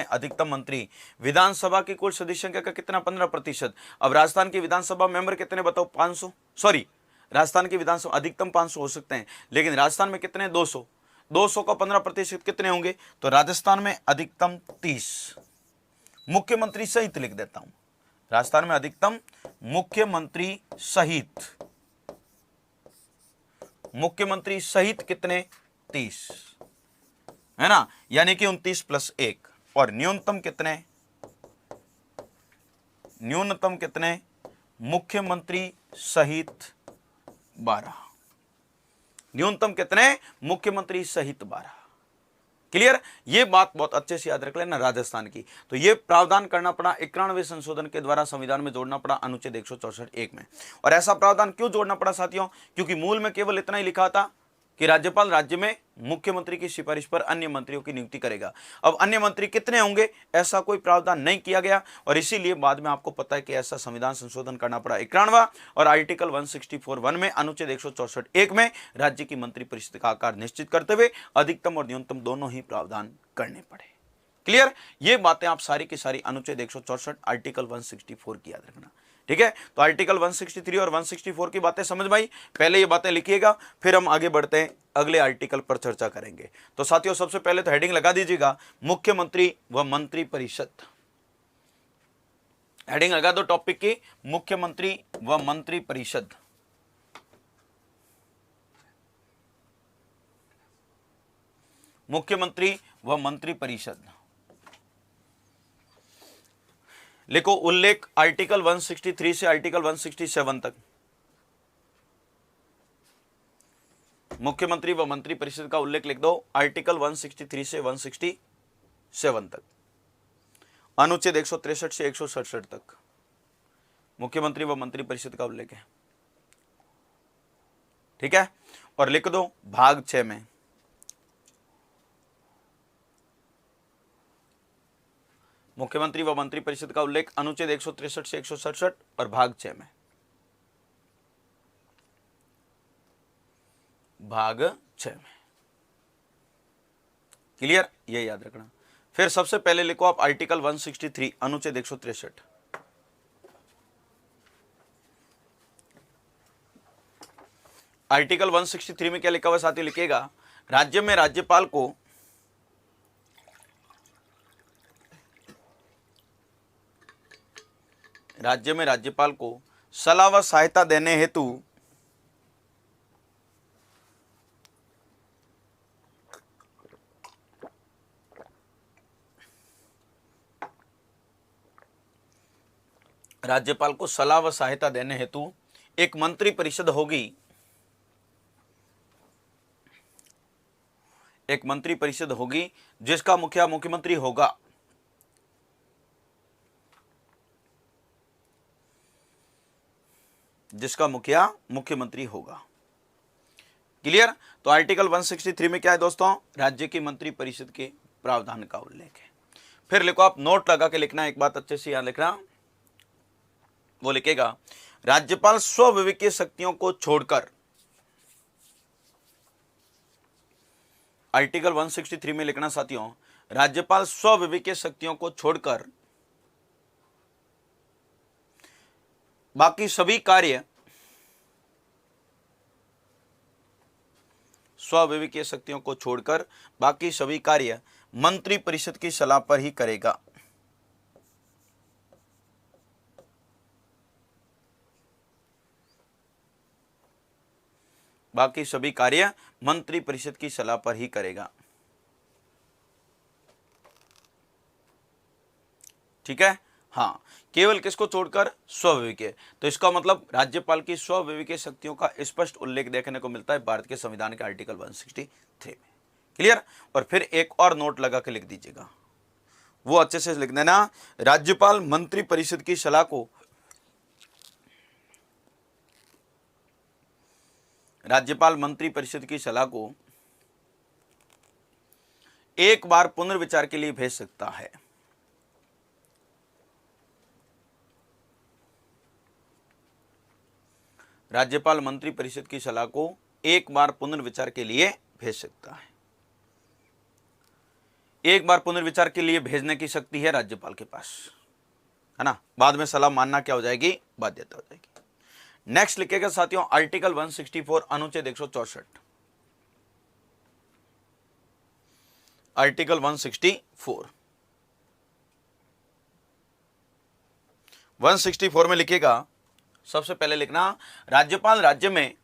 Speaker 1: अधिकतम मंत्री विधानसभा की कुल सदस्य संख्या का कितना, 15%। अब राजस्थान की विधानसभा मेंबर कितने बताओ, 500, सॉरी राजस्थान की विधानसभा अधिकतम 500 हो सकते हैं, लेकिन राजस्थान में कितने, 200। 200 का 15% कितने होंगे, तो राजस्थान में अधिकतम 30। मुख्यमंत्री सहित लिख देता हूं, राजस्थान में अधिकतम मुख्यमंत्री सहित कितने, 30, है ना, यानी कि 29 + 1। और न्यूनतम कितने, मुख्यमंत्री सहित 12। न्यूनतम कितने, मुख्यमंत्री सहित 12। क्लियर, ये बात बहुत अच्छे से याद रख लेना राजस्थान की। तो ये प्रावधान करना पड़ा 91वें संशोधन के द्वारा, संविधान में जोड़ना पड़ा अनुच्छेद 164(1) में। और ऐसा प्रावधान क्यों जोड़ना पड़ा साथियों, क्योंकि मूल में केवल इतना ही लिखा था कि राज्यपाल राज्य में मुख्यमंत्री की सिफारिश पर अन्य मंत्रियों की नियुक्ति करेगा। अब अन्य मंत्री कितने होंगे, ऐसा कोई प्रावधान नहीं किया गया, और इसीलिए बाद में आपको पता है कि ऐसा संविधान संशोधन करना पड़ा 91वां। और आर्टिकल 164(1) में, अनुच्छेद 164(1) में राज्य की मंत्रिपरिषद का आकार निश्चित करते हुए अधिकतम और न्यूनतम दोनों ही प्रावधान करने पड़े। क्लियर, ये बातें आप सारी की सारी अनुच्छेद 164 आर्टिकल 164 की याद रखना। ठीक है, तो आर्टिकल 163 और 164 की बातें समझ में आई, पहले ये बातें लिखिएगा, फिर हम आगे बढ़ते हैं, अगले आर्टिकल पर चर्चा करेंगे। तो साथियों सबसे पहले तो हेडिंग लगा दीजिएगा, मुख्यमंत्री व मंत्री परिषद। हेडिंग लगा दो टॉपिक की, मुख्यमंत्री व मंत्री परिषद। मुख्यमंत्री व मंत्री परिषद लिखो, उल्लेख आर्टिकल 163 से आर्टिकल 167 तक। मुख्यमंत्री व मंत्री परिषद का उल्लेख लिख दो, आर्टिकल 163 से 167 तक। अनुच्छेद 163 से 167 तक मुख्यमंत्री व मंत्री परिषद का उल्लेख है। ठीक है, और लिख दो भाग 6 में मुख्यमंत्री व मंत्री परिषद का उल्लेख अनुच्छेद 163 से 167 और भाग 6 में। भाग 6 में। क्लियर, ये याद रखना। फिर सबसे पहले लिखो आप आर्टिकल 163 अनुच्छेद 163। आर्टिकल 163 में क्या लिखा हुआ साथी लिखिएगा, राज्य में राज्यपाल को सलाह व सहायता देने हेतु एक मंत्री परिषद होगी। एक मंत्री परिषद होगी जिसका मुखिया मुख्यमंत्री होगा। जिसका मुखिया मुख्यमंत्री होगा। क्लियर, तो आर्टिकल 163 में क्या है दोस्तों, राज्य की मंत्री परिषद के प्रावधान का उल्लेख है। फिर लिखो आप, नोट लगा के लिखना, एक बात अच्छे से याद लिखना, वो लिखेगा राज्यपाल स्वविवेकीय शक्तियों को छोड़कर, आर्टिकल 163 में लिखना साथियों, राज्यपाल स्वविवेकीय शक्तियों को छोड़कर बाकी सभी कार्य स्वविवेकीय शक्तियों को छोड़कर बाकी सभी कार्य मंत्री परिषद की सलाह पर ही करेगा। बाकी सभी कार्य मंत्री परिषद की सलाह पर ही करेगा। ठीक है, हाँ, केवल किसको छोड़कर? स्वविवेकीय। तो इसका मतलब राज्यपाल की स्वविवेकीय शक्तियों का स्पष्ट उल्लेख देखने को मिलता है भारत के संविधान के आर्टिकल 163 में। क्लियर? और फिर एक और नोट लगा के लिख दीजिएगा, वो अच्छे से लिख देना। राज्यपाल मंत्री परिषद की सलाह को, राज्यपाल मंत्री परिषद की सलाह को एक बार पुनर्विचार के लिए भेज सकता है। राज्यपाल मंत्री परिषद की सलाह को एक बार पुनर्विचार के लिए भेज सकता है। एक बार पुनर्विचार के लिए भेजने की शक्ति है राज्यपाल के पास, है ना। बाद में सलाह मानना क्या हो जाएगी? बाध्यता हो जाएगी। नेक्स्ट लिखेगा साथियों आर्टिकल 164 अनुच्छेद 164। आर्टिकल 164 में लिखेगा, सबसे पहले लिखना, राज्यपाल राज्य में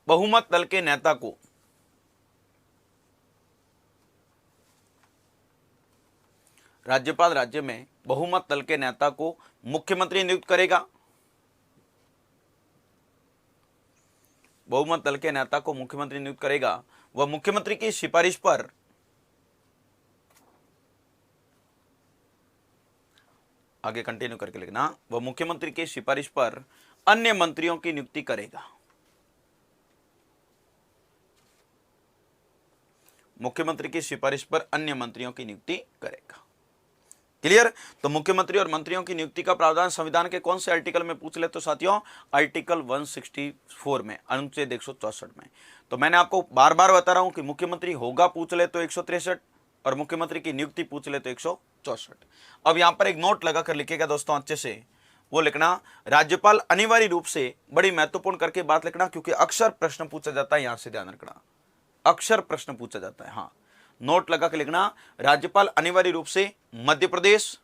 Speaker 1: बहुमत दल के नेता को, राज्यपाल राज्य में बहुमत दल के नेता को मुख्यमंत्री नियुक्त करेगा। बहुमत दल के नेता को मुख्यमंत्री नियुक्त करेगा। वह मुख्यमंत्री की सिफारिश पर आगे कंटिन्यू करके लिखना, वह मुख्यमंत्री की सिफारिश पर अन्य मंत्रियों की नियुक्ति करेगा। मुख्यमंत्री की सिफारिश पर अन्य मंत्रियों की नियुक्ति करेगा। क्लियर? तो मुख्यमंत्री और मंत्रियों की नियुक्ति का प्रावधान संविधान के कौन से आर्टिकल में पूछ ले? तो साथियों आर्टिकल 164 में, अनुच्छेद 164 में। तो मैंने आपको बार बार बता रहा हूं कि मुख्यमंत्री होगा पूछ ले तो 163 और मुख्यमंत्री की नियुक्ति पूछ ले तो 164। अब यहां पर एक नोट लगा कर लिखेगा दोस्तों अच्छे से, वो लिखना, राज्यपाल अनिवार्य रूप से, बड़ी महत्वपूर्ण करके बात लिखना क्योंकि अक्सर प्रश्न पूछा जाता है, यहां से ध्यान रखना, अक्सर प्रश्न पूछा जाता है। हाँ, नोट लगा के लिखना, राज्यपाल अनिवार्य रूप से मध्य प्रदेश,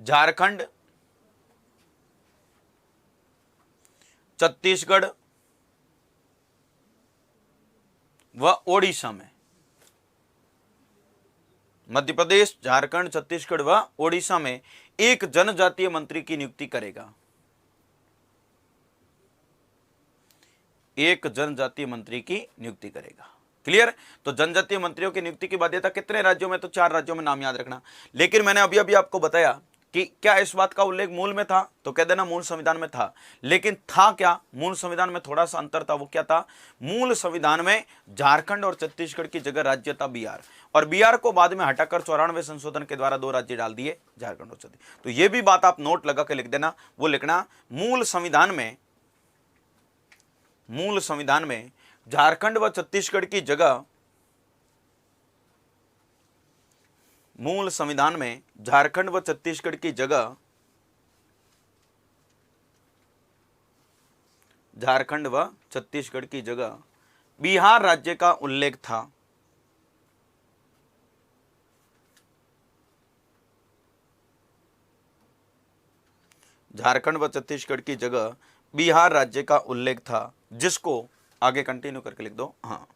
Speaker 1: झारखंड, छत्तीसगढ़ व ओडिशा में, मध्य प्रदेश, झारखंड, छत्तीसगढ़ व ओडिशा में एक जनजातीय मंत्री की नियुक्ति करेगा। एक जनजातीय मंत्री की नियुक्ति करेगा। क्लियर? तो जनजातीय मंत्रियों की नियुक्ति की बाध्यता कितने राज्यों में? तो 4 राज्यों में, नाम याद रखना। लेकिन मैंने अभी आपको बताया कि क्या इस बात का उल्लेख मूल में था? तो कह देना मूल संविधान में था। लेकिन था क्या? मूल संविधान में थोड़ा सा अंतर था। वो क्या था? मूल संविधान में झारखंड और छत्तीसगढ़ की जगह राज्य था बिहार, और बिहार को बाद में हटाकर 94वें संशोधन के द्वारा 2 राज्य डाल दिए, झारखंड और छत्तीसगढ़। तो ये भी बात आप नोट लगा के लिख देना। वो लिखना, मूल संविधान में झारखंड व छत्तीसगढ़ की जगह, मूल संविधान में झारखंड व छत्तीसगढ़ की जगह, झारखंड व छत्तीसगढ़ की जगह बिहार राज्य का उल्लेख था। झारखंड व छत्तीसगढ़ की जगह बिहार राज्य का उल्लेख था, जिसको आगे कंटिन्यू करके लिख दो, हाँ,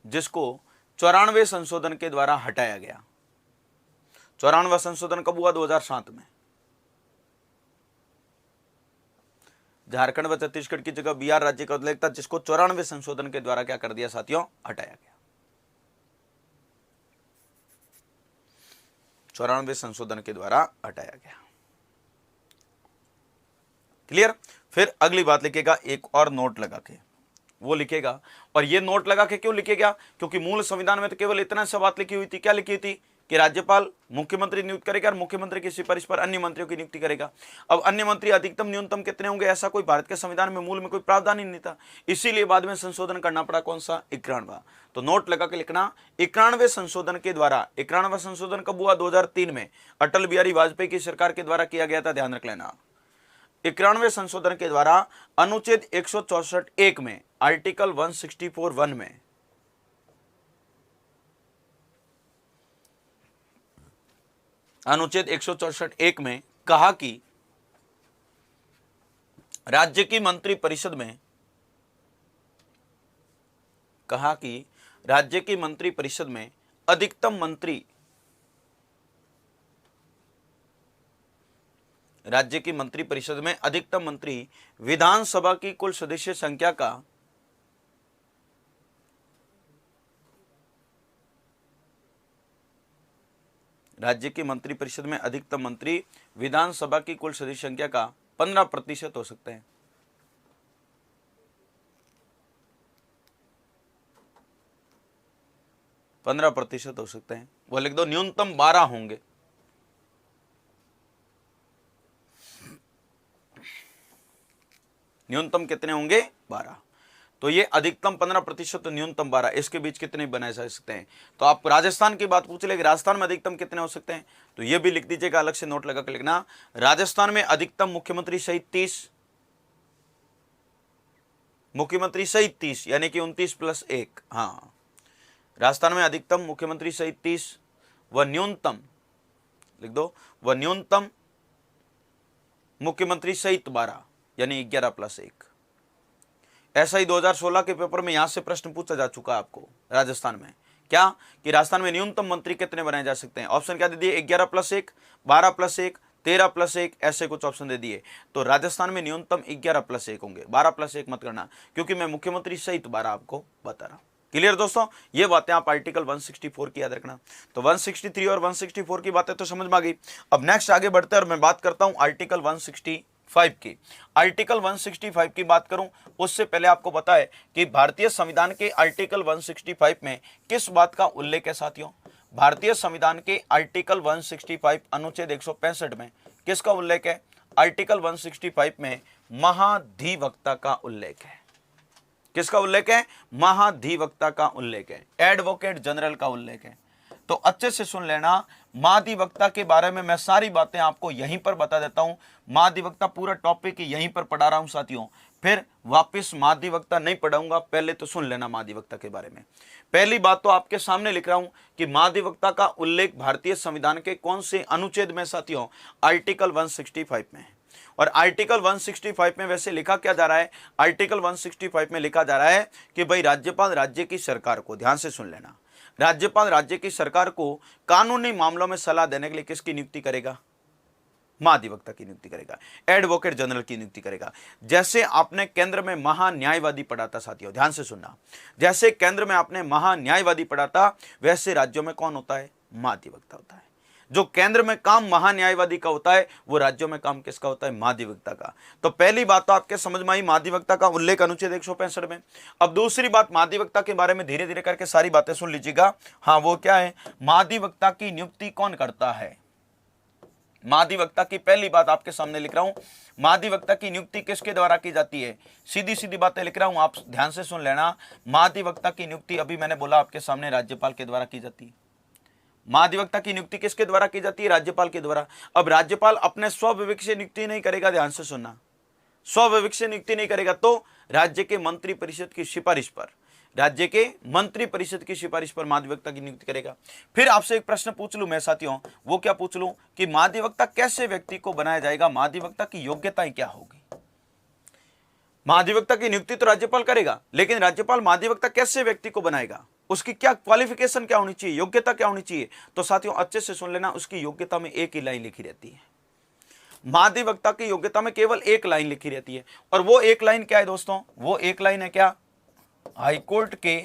Speaker 1: जिसको 94वें संशोधन के द्वारा हटाया गया। 94वां संशोधन कब हुआ? 2007 में। झारखंड व छत्तीसगढ़ की जगह बिहार राज्य का उल्लेख था, जिसको 94वें संशोधन के द्वारा क्या कर दिया साथियों? हटाया गया। 94वें संशोधन के द्वारा हटाया गया। क्लियर? फिर अगली बात लिखेगा, एक और नोट लगा के, वो लिखेगा, और ये नोट लगा के क्यों लिखेगा? क्योंकि मूल संविधान में तो केवल इतना सा बात लिखी हुई थी। क्या लिखी थी? कि राज्यपाल मुख्यमंत्री नियुक्त करेगा और मुख्यमंत्री की सिफारिश पर अन्य मंत्रियों की नियुक्ति करेगा। अब अन्य मंत्री अधिकतम न्यूनतम कितने होंगे, ऐसा कोई भारत के संविधान में मूल में कोई प्रावधान ही नहीं था, इसीलिए बाद में संशोधन करना पड़ा। कौन सा? 91वां। तो नोट लगा के लिखना, 91वें संशोधन के द्वारा। 91वां संशोधन कब हुआ? 2003 में अटल बिहारी वाजपेयी की सरकार के द्वारा किया गया था, ध्यान रख लेना। 91वें संशोधन के द्वारा अनुच्छेद 164(1) में, आर्टिकल 164(1) में अनुच्छेद 164(1) में कहा कि राज्य की मंत्रिपरिषद में, अधिकतम मंत्री, राज्य की मंत्रिपरिषद में अधिकतम मंत्री विधानसभा की कुल सदस्य संख्या का राज्य की मंत्रिपरिषद में अधिकतम मंत्री विधानसभा की कुल सदस्य संख्या का 15% हो सकते हैं। 15% हो सकते हैं, वो लिख दो। न्यूनतम 12 होंगे। न्यूनतम कितने होंगे? 12। तो ये अधिकतम 15%, तो न्यूनतम 12, इसके बीच कितने बनाए जा सकते हैं। तो आप राजस्थान की बात पूछ लेंगे, राजस्थान में अधिकतम कितने हो सकते हैं, तो ये भी लिख दीजिएगा, अलग से नोट लगा कर लिखना। राजस्थान में अधिकतम मुख्यमंत्री सहित 30, मुख्यमंत्री सहित 30 यानी कि 29+1। हाँ, राजस्थान में अधिकतम मुख्यमंत्री सहित 30 व न्यूनतम, लिख दो, व न्यूनतम मुख्यमंत्री सहित 12 यानी 11+1। ऐसा ही 2016 के पेपर में यहां से प्रश्न पूछा जा चुका है आपको राजस्थान में, क्या कि राजस्थान में न्यूनतम मंत्री कितने बनाए जा सकते हैं। ऑप्शन क्या दे दिए? 11+1, 12+1, 13+1, ऐसे कुछ ऑप्शन दे दिए। तो राजस्थान में न्यूनतम 11+1 होंगे, 12+1 मत करना, क्योंकि मैं मुख्यमंत्री सहित 12 आपको बता रहा हूं। क्लियर दोस्तों, ये बातें आप आर्टिकल 164 की याद रखना। तो 163 और 164 की बातें तो समझ में आ गई। अब नेक्स्ट आगे बढ़ते हैं और मैं बात करता हूं आर्टिकल 165 की। आर्टिकल 165 की बात करूं उससे पहले आपको पता है कि भारतीय संविधान के आर्टिकल 165 में किस बात का उल्लेख है साथियों? भारतीय संविधान के आर्टिकल 165 अनुच्छेद 165 में किसका उल्लेख है? आर्टिकल 165 में महाधिवक्ता का उल्लेख है। किसका उल्लेख है? महाधिवक्ता का उल्लेख है, एडवोकेट जनरल का उल्लेख है। तो अच्छे से सुन लेना, महाधिवक्ता के बारे में मैं सारी बातें आपको यहीं पर बता देता हूं। महाधिवक्ता पूरा टॉपिक यहीं पर पढ़ा रहा हूं साथियों, फिर वापस महाधिवक्ता नहीं पढ़ाऊंगा, पहले तो सुन लेना महाधिवक्ता के बारे में। पहली बात तो आपके सामने लिख रहा हूं कि महाधिवक्ता का उल्लेख भारतीय संविधान के कौन से अनुच्छेद में साथियों? आर्टिकल 165 में है। और आर्टिकल 165 में वैसे लिखा क्या जा रहा है? आर्टिकल 165 में लिखा जा रहा है कि भाई राज्यपाल राज्य की सरकार को, ध्यान से सुन लेना, राज्यपाल राज्य की सरकार को कानूनी मामलों में सलाह देने के लिए किसकी नियुक्ति करेगा? महाधिवक्ता की नियुक्ति करेगा, एडवोकेट जनरल की नियुक्ति करेगा। जैसे आपने केंद्र में महान्यायवादी पढ़ा था साथियों, ध्यान से सुनना, जैसे केंद्र में आपने महान्यायवादी पढ़ा था, वैसे राज्यों में कौन होता है? महाधिवक्ता होता है। जो केंद्र में काम महान्यायवादी का होता है, वो राज्यों में काम किसका होता है? महाधिवक्ता का। तो पहली बात तो आपके समझ में आई, महाधिवक्ता का उल्लेख अनुच्छेद 165 में। अब दूसरी बात, महाधिवक्ता के बारे में धीरे धीरे करके सारी बातें सुन लीजिएगा। हाँ, वो क्या है? महाधिवक्ता की नियुक्ति कौन करता है? महाधिवक्ता की पहली बात आपके सामने लिख रहा हूं, महाधिवक्ता की नियुक्ति किसके द्वारा की जाती है? सीधी सीधी बातें लिख रहा हूं, आप ध्यान से सुन लेना। महाधिवक्ता की नियुक्ति अभी मैंने बोला आपके सामने राज्यपाल के द्वारा की जाती है। महाधिवक्ता की नियुक्ति किसके द्वारा की जाती है? राज्यपाल के द्वारा। अब राज्यपाल अपने स्वविवेक से नियुक्ति नहीं करेगा, ध्यान से सुनना, स्वविवेक से नियुक्ति नहीं करेगा, तो राज्य के मंत्रिपरिषद की सिफारिश पर, राज्य के मंत्रिपरिषद की सिफारिश पर महाधिवक्ता की नियुक्ति करेगा। फिर आपसे एक प्रश्न पूछ लूं मैं साथियों, वो क्या पूछ लूं कि महाधिवक्ता कैसे व्यक्ति को बनाया जाएगा? महाधिवक्ता की योग्यताएं क्या होगी? महाधिवक्ता की नियुक्ति तो राज्यपाल करेगा, लेकिन राज्यपाल महाधिवक्ता कैसे व्यक्ति को बनाएगा? उसकी क्या क्वालिफिकेशन क्या होनी चाहिए, योग्यता क्या होनी चाहिए? तो साथियों अच्छे से सुन लेना, उसकी योग्यता में एक ही लाइन लिखी रहती है। महाधिवक्ता की योग्यता में केवल एक लाइन लिखी रहती है, और वो एक लाइन क्या है दोस्तों? वो एक लाइन है क्या? हाईकोर्ट के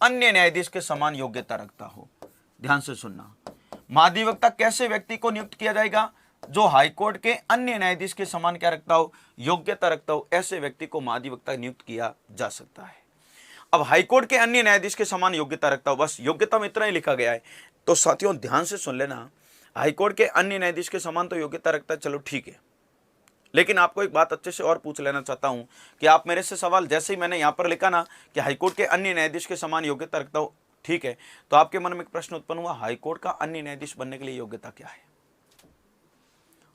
Speaker 1: अन्य न्यायाधीश के समान योग्यता रखता हो। ध्यान से सुनना, महाधिवक्ता कैसे व्यक्ति को नियुक्त किया जाएगा? जो हाईकोर्ट के अन्य न्यायाधीश के समान क्या रखता हो? योग्यता रखता हो, ऐसे व्यक्ति को महाधिवक्ता नियुक्त किया जा सकता है। अब हाईकोर्ट के अन्य न्यायाधीश के समान योग्यता रखता हो, बस योग्यता में इतना ही लिखा गया है। तो साथियों ध्यान से सुन लेना, हाईकोर्ट के अन्य न्यायाधीश के समान तो योग्यता रखता है, चलो ठीक है, लेकिन आपको एक बात अच्छे से और पूछ लेना चाहता हूं कि आप मेरे से सवाल, जैसे ही मैंने यहां पर लिखा ना कि हाईकोर्ट के अन्य न्यायाधीश के समान योग्यता रखता हो, ठीक है, तो आपके मन में एक प्रश्न उत्पन्न हुआ, हाईकोर्ट का अन्य न्यायाधीश बनने के लिए योग्यता क्या है?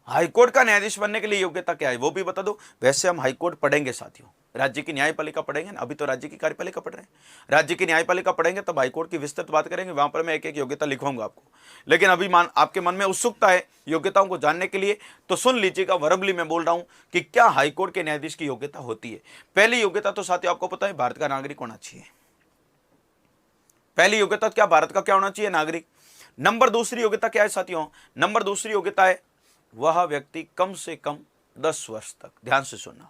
Speaker 1: हाईकोर्ट का न्यायाधीश बनने के लिए योग्यता क्या है वो भी बता दो। वैसे हम हाईकोर्ट पढ़ेंगे साथियों, राज्य की न्यायपालिका पढ़ेंगे ना, अभी तो राज्य की कार्यपालिका पढ़ रहे हैं, राज्य की न्यायपालिका पढ़ेंगे तब हाईकोर्ट की विस्तृत बात करेंगे, वहां पर मैं एक एक योग्यता लिखवाऊंगा आपको। लेकिन अभी आपके मन में उत्सुकता है योग्यताओं को जानने के लिए, तो सुन लीजिएगा, वर्बली मैं बोल रहा हूं कि क्या हाईकोर्ट के न्यायाधीश की योग्यता होती है। पहली योग्यता तो साथियों आपको पता है, भारत का नागरिक होना चाहिए। पहली योग्यता क्या, भारत का क्या होना चाहिए, नागरिक। नंबर दूसरी योग्यता क्या है साथियों, नंबर दूसरी योग्यता है वह व्यक्ति कम से कम 10 वर्ष तक, ध्यान से सुनना,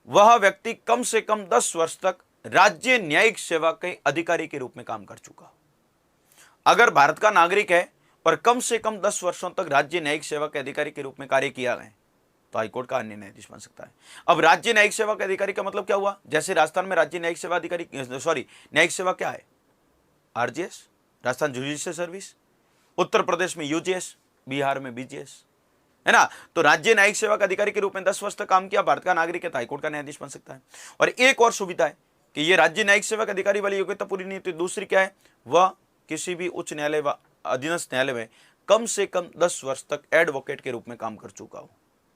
Speaker 1: वह व्यक्ति कम से कम 10 वर्ष तक राज्य न्यायिक सेवा के अधिकारी के रूप में काम कर चुका। अगर भारत का नागरिक है और कम से कम 10 वर्षों तक राज्य न्यायिक सेवा के अधिकारी के रूप में कार्य किया है तो हाईकोर्ट का अन्य न्यायाधीश बन सकता है। अब राज्य न्यायिक सेवा के अधिकारी का मतलब क्या हुआ, जैसे राजस्थान में राज्य न्यायिक सेवा अधिकारी, न्यायिक सेवा क्या है, RGS, Rajasthan judicial service, Uttar Pradesh में यूजीएस, बिहार में बीजीएस, है ना। तो राज्य न्यायिक सेवा के अधिकारी के रूप में 10 वर्ष तक काम किया, भारत का नागरिक है तो हाईकोर्ट का न्यायाधीश बन सकता है। और एक और सुविधा है कि ये राज्य न्यायिक सेवा के अधिकारी वाली योग्यता पूरी नहीं होती, दूसरी क्या है, वह किसी भी उच्च न्यायालय व अधीनस्थ न्यायालय में कम से कम 10 वर्ष तक एडवोकेट के रूप में काम कर चुका हो,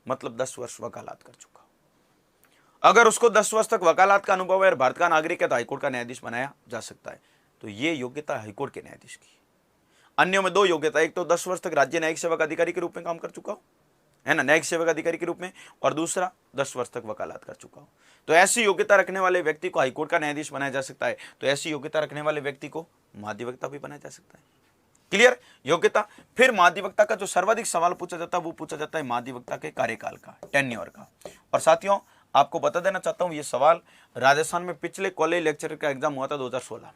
Speaker 1: मतलब 10 वर्ष वकालत कर चुका हो। अगर उसको 10 वर्ष तक वकालत का अनुभव है और भारत का नागरिक है तो हाईकोर्ट का न्यायाधीश बनाया जा सकता है। तो ये योग्यता हाईकोर्ट के न्यायाधीश की। अन्य में 2 योग्यता, एक तो 10 वर्ष तक राज्य न्यायिक सेवा का अधिकारी के रूप में काम कर चुका हो, है ना, न्यायिक सेवा अधिकारी के रूप में, और दूसरा 10 वर्ष तक वकालत कर चुका हो। तो ऐसी योग्यता रखने वाले व्यक्ति को हाईकोर्ट का न्यायाधीश बनाया जा सकता है। तो ऐसी योग्यता रखने वाले व्यक्ति को महाधिवक्ता भी बनाया जा सकता है। क्लियर, योग्यता। फिर महाधिवक्ता का जो सर्वाधिक सवाल पूछा जाता है वो पूछा जाता है महाधिवक्ता के कार्यकाल का, टेन्योर का। और साथियों आपको बता देना चाहता हूं, ये सवाल राजस्थान में पिछले कॉलेज लेक्चरर का एग्जाम हुआ था 2016 में,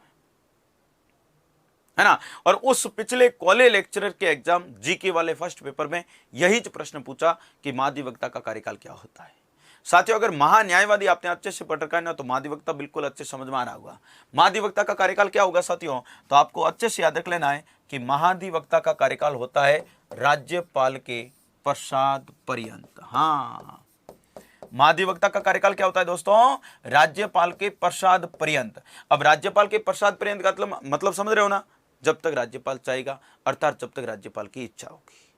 Speaker 1: है ना, और उस पिछले कॉलेज लेक्चरर के एग्जाम जीके वाले फर्स्ट पेपर में यही जो प्रश्न पूछा कि महाधिवक्ता का कार्यकाल क्या होता है। साथियों अगर महान्यायवादी आपने अच्छे से पढ़ रखा है ना तो महाधिवक्ता बिल्कुल अच्छे समझ में आ रहा होगा। महाधिवक्ता का कार्यकाल क्या होगा साथियों, तो आपको अच्छे से याद रख लेना है कि महाधिवक्ता का कार्यकाल होता है राज्यपाल के प्रसाद पर्यंत। हाँ, महाधिवक्ता का कार्यकाल क्या होता है दोस्तों, राज्यपाल के प्रसाद पर्यंत। अब राज्यपाल के प्रसाद पर्यंत का मतलब समझ रहे हो ना, जब तक राज्यपाल चाहेगा, अर्थात जब तक राज्यपाल की इच्छा होगी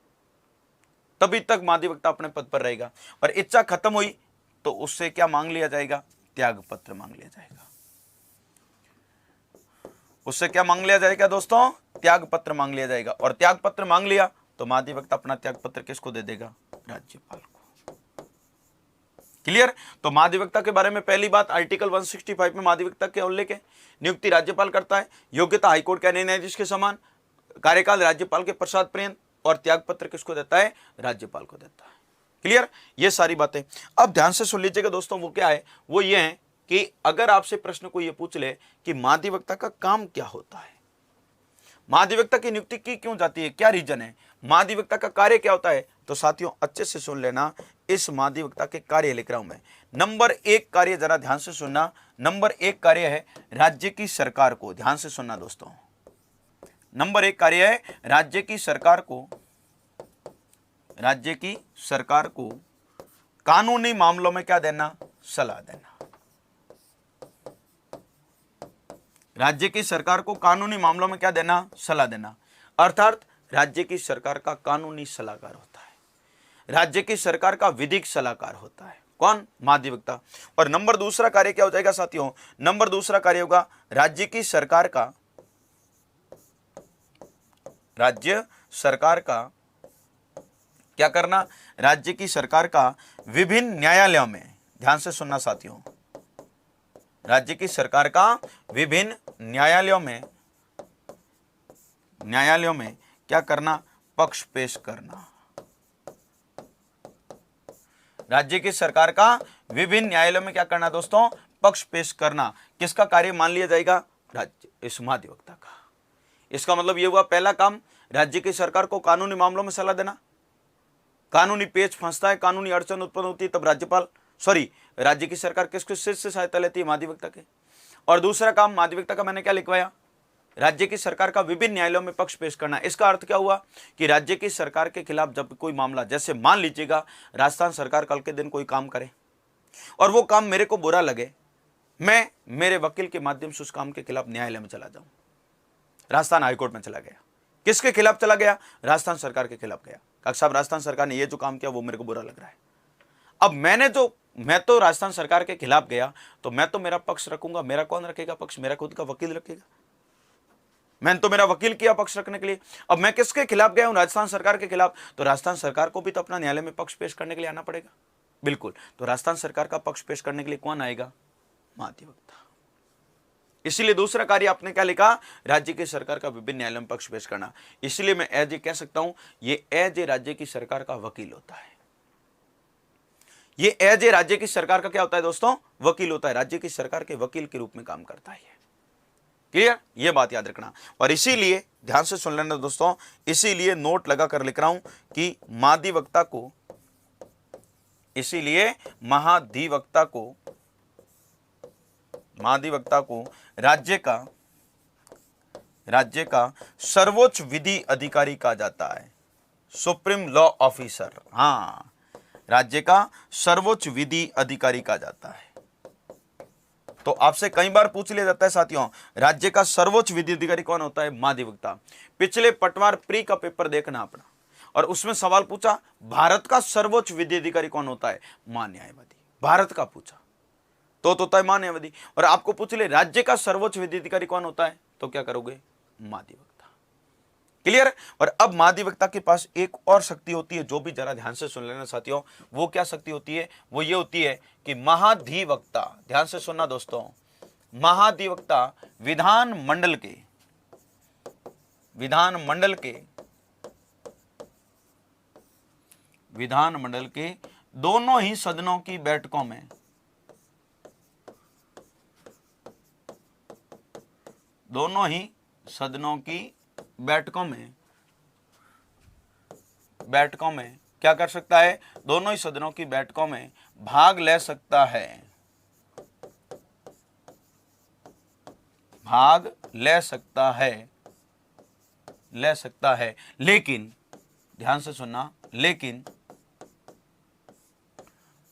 Speaker 1: तभी तक महाधिवक्ता अपने पद पर रहेगा। और इच्छा खत्म हुई तो उससे क्या मांग लिया जाएगा, त्याग पत्र मांग लिया जाएगा। उससे क्या मांग लिया जाएगा दोस्तों, त्याग पत्र मांग लिया जाएगा। और त्याग पत्र मांग लिया तो महाधिवक्ता अपना त्याग पत्र किसको दे देगा, राज्यपाल को। क्लियर। तो महाधिवक्ता के बारे में पहली बात, आर्टिकल 165 में महाधिवक्ता के उल्लेख है, नियुक्ति राज्यपाल करता है, योग्यता हाईकोर्ट के न्यायाधीश के समान, कार्यकाल राज्यपाल के प्रसाद पर्यंत, और त्याग पत्र किसको देता है, राज्यपाल को देता है। क्लियर, ये सारी बातें अब ध्यान से सुन लीजिएगा दोस्तों। वो क्या है, वो ये है कि अगर आपसे प्रश्न को ये पूछ ले कि महाधिवक्ता का काम क्या होता है, महाधिवक्ता की नियुक्ति की क्यों जाती है, क्या रीजन है, महाधिवक्ता का कार्य क्या होता है, तो साथियों अच्छे से सुन लेना। इस महाधिवक्ता के कार्य लिख रहा हूं मैं। नंबर 1 कार्य, जरा ध्यान से सुनना, नंबर 1 कार्य है राज्य की सरकार को, ध्यान से सुनना दोस्तों, नंबर 1 कार्य है राज्य की सरकार को कानूनी मामलों में क्या देना, सलाह देना। राज्य की सरकार को कानूनी मामलों में क्या देना, सलाह देना, अर्थात राज्य की सरकार का कानूनी सलाहकार होता है, राज्य की सरकार का विधिक सलाहकार होता है कौन, महाधिवक्ता। और नंबर दूसरा कार्य क्या हो जाएगा साथियों, नंबर दूसरा कार्य होगा राज्य सरकार का क्या करना, राज्य की सरकार का विभिन्न न्यायालयों में, ध्यान से सुनना साथियों, राज्य की सरकार का विभिन्न न्यायालयों में क्या करना, पक्ष पेश करना। राज्य की सरकार का विभिन्न न्यायालयों में क्या करना दोस्तों, पक्ष पेश करना। किसका कार्य मान लिया जाएगा, राज्य, इस महाधिवक्ता का। इसका मतलब यह हुआ पहला काम, राज्य की सरकार को कानूनी मामलों में सलाह देना। कानूनी पेच फंसता है, कानूनी अड़चन उत्पन्न होती है, तब राज्य की सरकार किसके से सहायता लेती है, महाधिवक्ता के। और दूसरा काम महाधिवक्ता का मैंने क्या लिखवाया, राज्य की सरकार का विभिन्न न्यायालयों में पक्ष पेश करना। इसका अर्थ क्या हुआ कि राज्य की सरकार के खिलाफ जब कोई मामला, जैसे मान लीजिएगा राजस्थान सरकार कल के दिन कोई काम करे और वो काम मेरे को बुरा लगे, मैं मेरे वकील के माध्यम से उस काम के खिलाफ न्यायालय में चला जाऊं। राजस्थान हाईकोर्ट में चला गया, किसके खिलाफ चला गया, राजस्थान सरकार के खिलाफ गया। काका साहब राजस्थान सरकार ने ये जो काम किया वो मेरे को बुरा लग रहा है। अब मैं तो राजस्थान सरकार के खिलाफ गया, तो मैं तो मेरा पक्ष रखूंगा। मेरा कौन रखेगा पक्ष, मेरा खुद का वकील रखेगा। मैंने तो मेरा वकील किया पक्ष रखने के लिए। अब मैं किसके खिलाफ गया हूं, राजस्थान सरकार के खिलाफ, तो राजस्थान सरकार को भी तो अपना न्यायालय में पक्ष पेश करने के लिए आना पड़ेगा। बिल्कुल, तो राजस्थान सरकार का पक्ष पेश करने के लिए कौन आएगा, महाधिवक्ता। इसीलिए दूसरा कार्य आपने क्या लिखा, राज्य की सरकार का विभिन्न न्यायालयों में पक्ष पेश करना। इसलिए मैं एज ए कह सकता हूं, ये एज ए राज्य की सरकार का वकील होता है। ये एज ए राज्य की सरकार का क्या होता है दोस्तों, वकील होता है। राज्य की सरकार के वकील के रूप में काम करता है। क्लियर, ये बात याद रखना। और इसीलिए ध्यान से सुन लेना दोस्तों, इसीलिए नोट लगा कर लिख रहा हूं कि महाधिवक्ता को, इसीलिए महाधिवक्ता को राज्य का सर्वोच्च विधि अधिकारी कहा जाता है, सुप्रीम लॉ ऑफिसर। हां, राज्य का सर्वोच्च विधि अधिकारी कहा जाता है। तो आपसे कई बार पूछ लिया जाता है साथियों, राज्य का सर्वोच्च विधि अधिकारी कौन होता है, महाधिवक्ता। पिछले पटवार प्री का पेपर देखना अपना, और उसमें सवाल पूछा भारत का सर्वोच्च विधि अधिकारी कौन होता है, महान्यायवादी। भारत का पूछा तो होता है महान्यायवादी। और आपको पूछ ले राज्य का सर्वोच्च विधि अधिकारी कौन होता है, तो क्या करोगे, महाधिवक्ता। क्लियर। और अब महाधिवक्ता के पास एक और शक्ति होती है, जो भी जरा ध्यान से सुन लेना साथियों। वो क्या शक्ति होती है, वो ये होती है कि महाधिवक्ता, ध्यान से सुनना दोस्तों, महाधिवक्ता विधानमंडल के दोनों ही सदनों की बैठकों में, दोनों ही सदनों की बैठकों में क्या कर सकता है, दोनों ही सदनों की बैठकों में भाग ले सकता है, लेकिन ध्यान से सुनना, लेकिन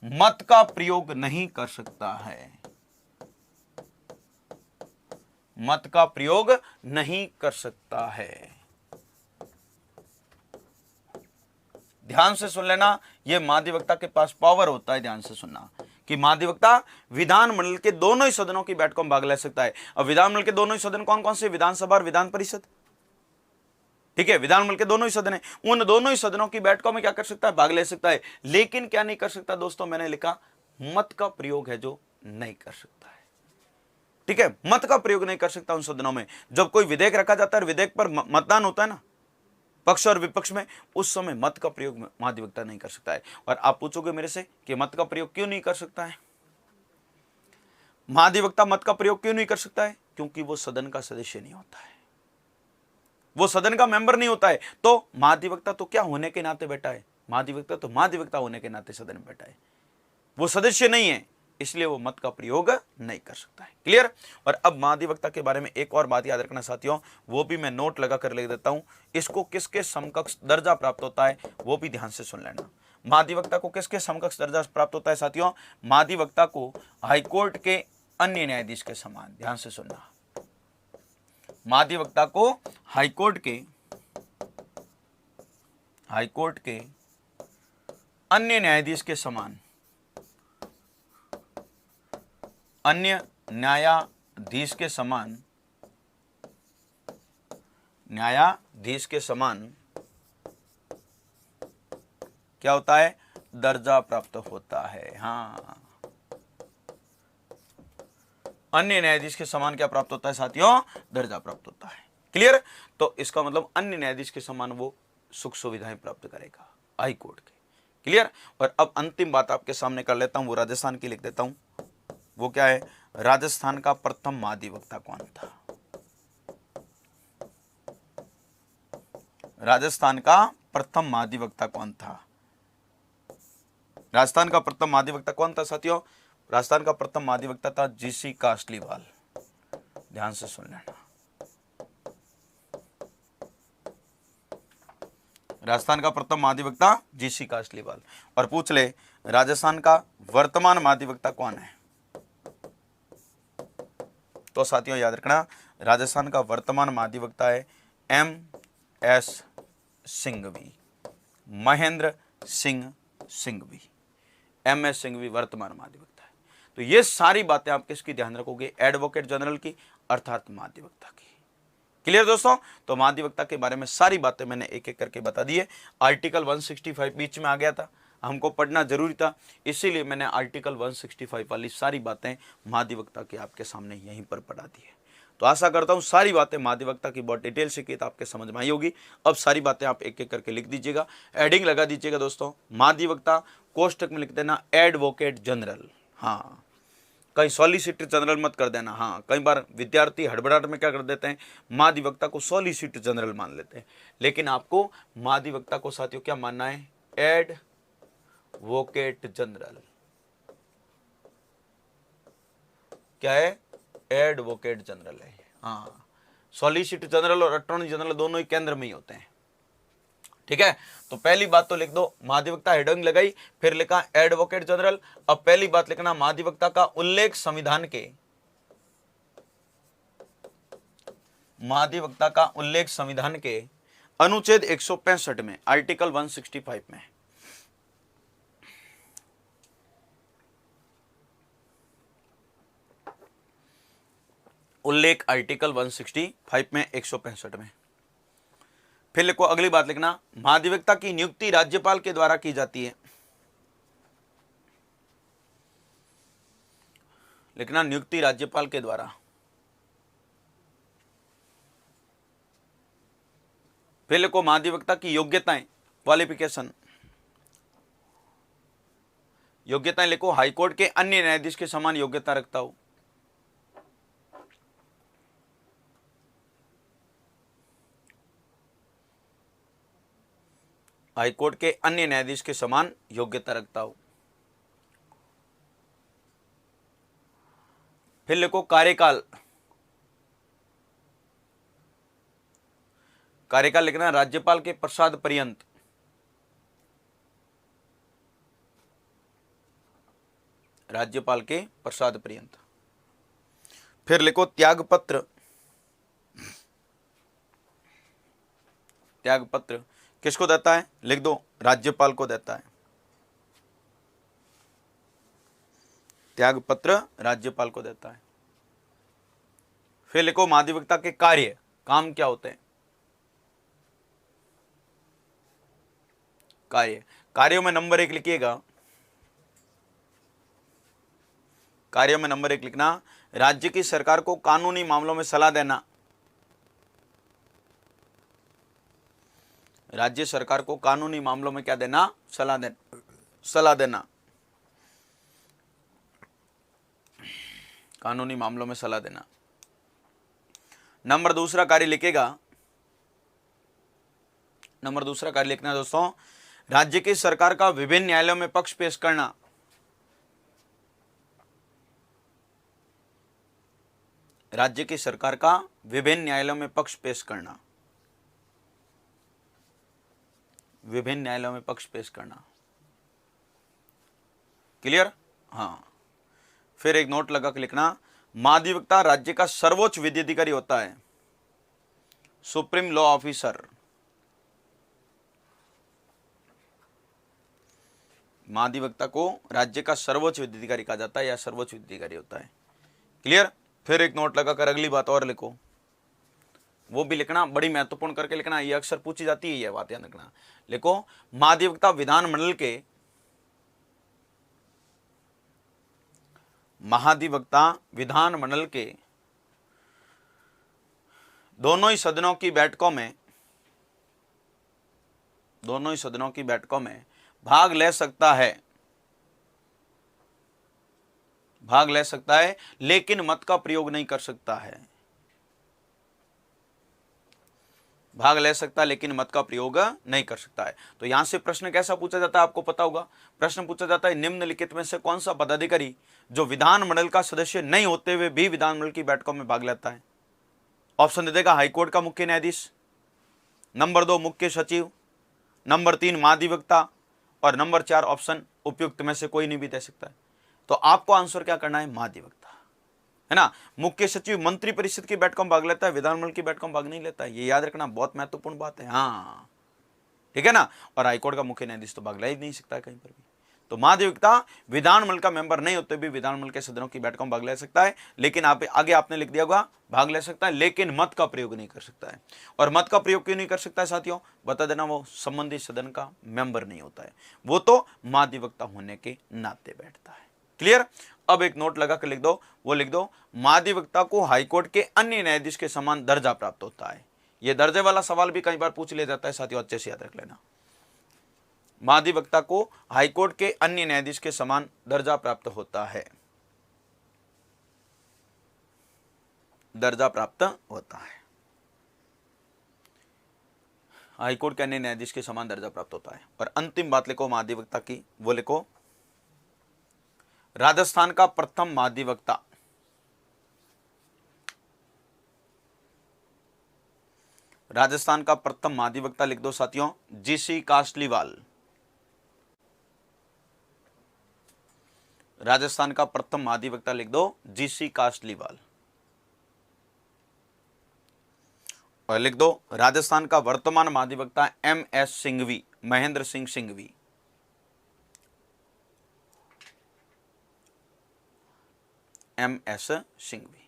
Speaker 1: मत का प्रयोग नहीं कर सकता है, मत का प्रयोग नहीं कर सकता है। ध्यान से सुन लेना, यह महाधिवक्ता के पास पावर होता है। ध्यान से सुनना कि महाधिवक्ता विधानमंडल के दोनों ही सदनों की बैठकों में भाग ले सकता है। अब विधानमंडल के दोनों ही सदन कौन कौन से, विधानसभा और विधान परिषद। ठीक है, विधानमंडल के दोनों ही सदन है, उन दोनों ही सदनों की बैठकों में क्या कर सकता है, भाग ले सकता है। लेकिन क्या नहीं कर सकता दोस्तों, मैंने लिखा मत का प्रयोग है जो नहीं कर सकता है। ठीक है, मत का प्रयोग नहीं कर सकता उन सदनों में। जब कोई विधेयक रखा जाता है, विधेयक पर मतदान होता है ना, पक्ष और विपक्ष में, उस समय मत का प्रयोग महाधिवक्ता नहीं कर सकता है। और आप पूछोगे मेरे से कि मत का प्रयोग क्यों नहीं कर सकता है, महाधिवक्ता मत का प्रयोग क्यों नहीं कर सकता है, क्योंकि वो सदन का सदस्य नहीं होता है, वो सदन का मेंबर नहीं होता है। तो महाधिवक्ता तो क्या होने के नाते बैठा है, महाधिवक्ता तो महाधिवक्ता होने के नाते सदन में बैठा है, वो सदस्य नहीं है, इसलिए वो मत का प्रयोग नहीं कर सकता है। क्लियर। और अब महाधिवक्ता के बारे में एक और बात याद रखना साथियों, वो भी मैं नोट लगा कर लिख देता हूं। इसको किसके समकक्ष दर्जा प्राप्त होता है, वो भी ध्यान से सुन लेना। महाधिवक्ता को किसके समकक्ष दर्जा प्राप्त होता है साथियों, महाधिवक्ता को हाईकोर्ट के अन्य न्यायाधीश के समान। ध्यान से सुनना, महाधिवक्ता को हाईकोर्ट के अन्य न्यायाधीश के समान, अन्य न्यायाधीश के समान क्या होता है, दर्जा प्राप्त होता है। हाँ, अन्य न्यायाधीश के समान क्या प्राप्त होता है साथियों, दर्जा प्राप्त होता है। क्लियर। तो इसका मतलब अन्य न्यायाधीश के समान वो सुख सुविधाएं प्राप्त करेगा हाई कोर्ट के। क्लियर। और अब अंतिम बात आपके सामने कर लेता हूं, वो राजस्थान की लिख देता हूं। वो क्या है, राजस्थान का प्रथम महाधिवक्ता कौन था, राजस्थान का प्रथम महाधिवक्ता कौन था, राजस्थान का प्रथम महाधिवक्ता कौन था साथियों, राजस्थान का प्रथम महाधिवक्ता था जीसी कासलीवाल। ध्यान से सुन लेना। राजस्थान का प्रथम महाधिवक्ता जीसी कासलीवाल। और पूछ ले राजस्थान का वर्तमान महाधिवक्ता कौन है? तो साथियों याद रखना, राजस्थान का वर्तमान महाधिवक्ता है MS सिंघवी, महेंद्र सिंह सिंघवी। MS सिंघवी वर्तमान महाधिवक्ता है। तो ये सारी बातें आप किसकी ध्यान रखोगे? एडवोकेट जनरल की, अर्थात महाधिवक्ता की। क्लियर दोस्तों? तो महाधिवक्ता के बारे में सारी बातें मैंने एक एक करके बता दी है। आर्टिकल 165 बीच में आ गया था, हमको पढ़ना जरूरी था, इसीलिए मैंने आर्टिकल 165 वाली सारी बातें महाधिवक्ता के आपके सामने यहीं पर पढ़ा दी है। तो आशा करता हूं सारी बातें महाधिवक्ता की बहुत डिटेल से की तो आपके समझ में आई होगी। अब सारी बातें आप एक एक करके लिख दीजिएगा, एडिंग लगा दीजिएगा दोस्तों। महाधिवक्ता कोष्टक में लिख देना एडवोकेट जनरल। हाँ, कहीं सॉलिसिटर जनरल मत कर देना। हाँ, कई बार विद्यार्थी हड़बड़ाहट में क्या कर देते हैं, महाधिवक्ता को सॉलिसिटर जनरल मान लेते हैं, लेकिन आपको महाधिवक्ता को साथियों क्या मानना है? Advocate general. क्या है? एडवोकेट जनरल है। हाँ, सॉलिसिटर जनरल और अटॉर्नी जनरल दोनों ही केंद्र में ही होते हैं। ठीक है, तो पहली बात तो लिख दो, महाधिवक्ता हेडिंग लगाई, फिर लिखा एडवोकेट जनरल। अब पहली बात लिखना, महाधिवक्ता का उल्लेख संविधान के, महाधिवक्ता का उल्लेख संविधान के अनुच्छेद 165 में, आर्टिकल 165 में। उल्लेख आर्टिकल 165 में, 165 में। फिर लिखो अगली बात लिखना, महाधिवक्ता की नियुक्ति राज्यपाल के द्वारा की जाती है। लिखना नियुक्ति राज्यपाल के द्वारा। फिर लिखो महाधिवक्ता की योग्यताएं, क्वालिफिकेशन। योग्यताएं लिखो, हाईकोर्ट के अन्य न्यायाधीश के समान योग्यता रखता हो। हाईकोर्ट के अन्य न्यायाधीश के समान योग्यता रखता हो। फिर लिखो कार्यकाल। कार्यकाल लिखना राज्यपाल के प्रसाद पर्यंत। राज्यपाल के प्रसाद पर्यंत। फिर लिखो त्यागपत्र। त्यागपत्र किसको देता है? लिख दो, राज्यपाल को देता है। त्यागपत्र राज्यपाल को देता है। फिर लिखो महाधिवक्ता के कार्य, काम क्या होते हैं? कार्य, कार्यों में नंबर 1 लिखिएगा। कार्यों में नंबर 1 लिखना, राज्य की सरकार को कानूनी मामलों में सलाह देना। राज्य सरकार को कानूनी मामलों में क्या देना? सलाह देना। कानूनी मामलों में सलाह देना। नंबर दूसरा कार्य लिखेगा, नंबर दूसरा कार्य लिखना है दोस्तों, राज्य की सरकार का विभिन्न न्यायालयों में पक्ष पेश करना। राज्य की सरकार का विभिन्न न्यायालयों में पक्ष पेश करना। विभिन्न न्यायालयों में पक्ष पेश करना। क्लियर? हाँ। फिर एक नोट लगा के लिखना, महाधिवक्ता राज्य का सर्वोच्च विधि अधिकारी होता है, सुप्रीम लॉ ऑफिसर। महाधिवक्ता को राज्य का सर्वोच्च विधि अधिकारी कहा जाता है या सर्वोच्च विधि अधिकारी होता है। क्लियर? फिर एक नोट लगाकर अगली बात और लिखो, वो भी लिखना, बड़ी महत्वपूर्ण करके लिखना, ये अक्सर पूछी जाती है, यह बात याद रखना। लिखो महाधिवक्ता विधानमंडल के, महाधिवक्ता विधानमंडल के दोनों ही सदनों की बैठकों में, दोनों ही सदनों की बैठकों में भाग ले सकता है, भाग ले सकता है, लेकिन मत का प्रयोग नहीं कर सकता है। भाग ले सकता है लेकिन मत का प्रयोग नहीं कर सकता है। तो यहां से प्रश्न कैसा पूछा जाता है आपको पता होगा। प्रश्न पूछा जाता है निम्नलिखित में से कौन सा पदाधिकारी जो विधानमंडल का सदस्य नहीं होते हुए भी विधानमंडल की बैठकों में भाग लेता है। ऑप्शन दे देगा हाईकोर्ट का मुख्य न्यायाधीश, नंबर 2 मुख्य सचिव, नंबर 3 महाधिवक्ता और नंबर 4 ऑप्शन उपयुक्त में से कोई नहीं भी दे सकता है। तो आपको आंसर क्या करना है, महाधिवक्ता, है ना। मुख्य सचिव मंत्री परिषद की बैठकों में भाग लेता है, विधानमंडल की बैठकों में भाग नहीं लेता है, ये याद रखना बहुत महत्वपूर्ण बात है। हाँ ठीक है ना। और हाईकोर्ट का मुख्य न्यायाधीश तो भाग ले ही नहीं सकता है कहीं पर भी। तो महाधिवक्ता विधानमंडल का मेंबर नहीं होते भी विधानमंडल के सदनों की बैठकों में भाग ले सकता है, लेकिन आप आगे आपने लिख दिया होगा भाग ले सकता है लेकिन मत का प्रयोग नहीं कर सकता है। और मत का प्रयोग क्यों नहीं कर सकता है साथियों, बता देना, वो संबंधित सदन का मेंबर नहीं होता है, वो तो महाधिवक्ता होने के नाते बैठता है। क्लियर। अब एक नोट लगा कर लिख दो, वो लिख दो महाधिवक्ता को हाईकोर्ट के अन्य न्यायाधीश के समान दर्जा प्राप्त होता है। यह दर्जे वाला सवाल भी कई बार पूछ लिया जाता है साथियों, अच्छे से याद रख लेना। महाधिवक्ता को हाईकोर्ट के अन्य न्यायाधीश के समान दर्जा प्राप्त होता है, दर्जा प्राप्त होता है, हाईकोर्ट के अन्य न्यायाधीश के समान दर्जा प्राप्त होता है। और अंतिम बात लिखो महाधिवक्ता की, वो लिखो राजस्थान का प्रथम महाधिवक्ता, राजस्थान का प्रथम महाधिवक्ता लिख दो साथियों, जीसी कासलीवाल। राजस्थान का प्रथम महाधिवक्ता लिख दो जीसी कासलीवाल। और लिख दो राजस्थान का वर्तमान महाधिवक्ता MS Singhvi, Mahendra Singh Singhvi. MS Singhvi.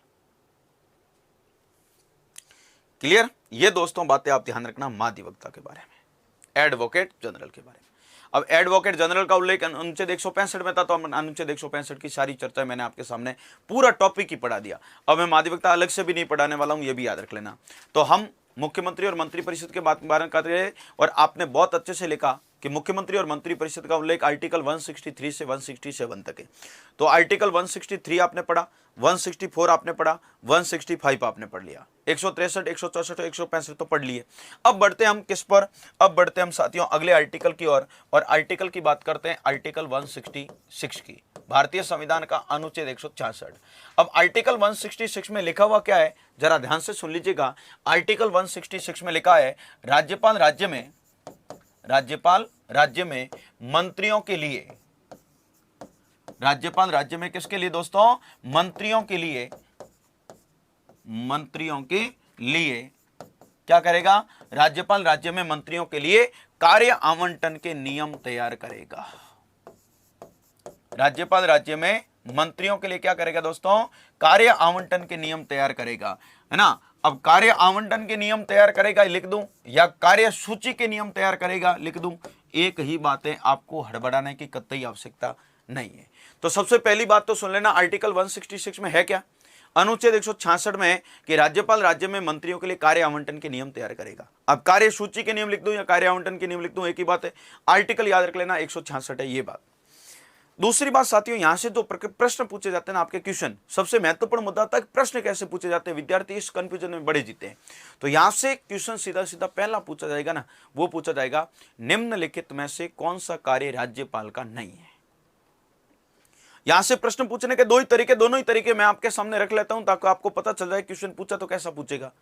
Speaker 1: Clear. ये दोस्तों बातें आप ध्यान रखना महाधिवक्ता के बारे में, एडवोकेट जनरल के बारे में। अब एडवोकेट जनरल का उल्लेख अनुच्छेद 165 में था, तो अनुच्छेद 165 की सारी चर्चा मैंने आपके सामने पूरा टॉपिक ही पढ़ा दिया। अब मैं महाधिवक्ता अलग से भी नहीं पढ़ाने वाला हूं, ये भी याद रख लेना। तो हम मुख्यमंत्री और मंत्री परिषद के बारे में कर रहे हैं, और आपने बहुत अच्छे से लिखा कि मुख्यमंत्री और मंत्री परिषद का उल्लेख आर्टिकल 163 से 167 तक है। तो आर्टिकल 163 आपने पढ़ा, 164 आपने पढ़ा, 165 आपने पढ़ लिया, 163, 164, 165 तो पढ़ लिए। अब बढ़ते हम किस पर, अब बढ़ते हम साथियों अगले आर्टिकल की ओर, और आर्टिकल की बात करते हैं आर्टिकल 166 की, भारतीय संविधान का अनुच्छेद 166। अब आर्टिकल 166 में लिखा हुआ क्या है, जरा ध्यान से सुन लीजिएगा। आर्टिकल 166 में लिखा है राज्यपाल राज्य में मंत्रियों के लिए, राज्यपाल राज्य में किसके लिए दोस्तों, मंत्रियों के लिए क्या करेगा, राज्यपाल राज्य में मंत्रियों के लिए कार्य आवंटन के नियम तैयार करेगा। राज्यपाल राज्य में मंत्रियों के लिए क्या करेगा दोस्तों, कार्य आवंटन के नियम तैयार करेगा, है ना। अब कार्य आवंटन के नियम तैयार करेगा लिख दूं, या कार्य सूची के नियम तैयार करेगा लिख दूं, एक ही बात है, आपको हड़बड़ाने की कतई आवश्यकता नहीं है। तो सबसे पहली बात तो सुन लेना, आर्टिकल 166 में है क्या, अनुच्छेद 166 में है कि राज्यपाल राज्य में मंत्रियों के लिए कार्य आवंटन के नियम तैयार करेगा। अब कार्य सूची के नियम लिख दूं या कार्य आवंटन के नियम लिख दूं, एक ही बात है, आर्टिकल याद रख लेना 166 है ये बात। दूसरी बात साथियों, यहां से जो प्रश्न पूछे जाते हैं ना आपके क्वेश्चन, सबसे महत्वपूर्ण मुद्दा तक प्रश्न कैसे पूछे जाते हैं, विद्यार्थी इस कंफ्यूजन में बड़े जीते हैं। तो यहां से क्वेश्चन सीधा सीधा पहला पूछा जाएगा ना, वो पूछा जाएगा निम्नलिखित में से कौन सा कार्य राज्यपाल का नहीं है। यहां से प्रश्न पूछने के दो ही तरीके, दोनों ही तरीके मैं आपके सामने रख लेता हूं ताकि आपको पता चल जाए क्वेश्चन पूछा तो कैसा पूछेगा।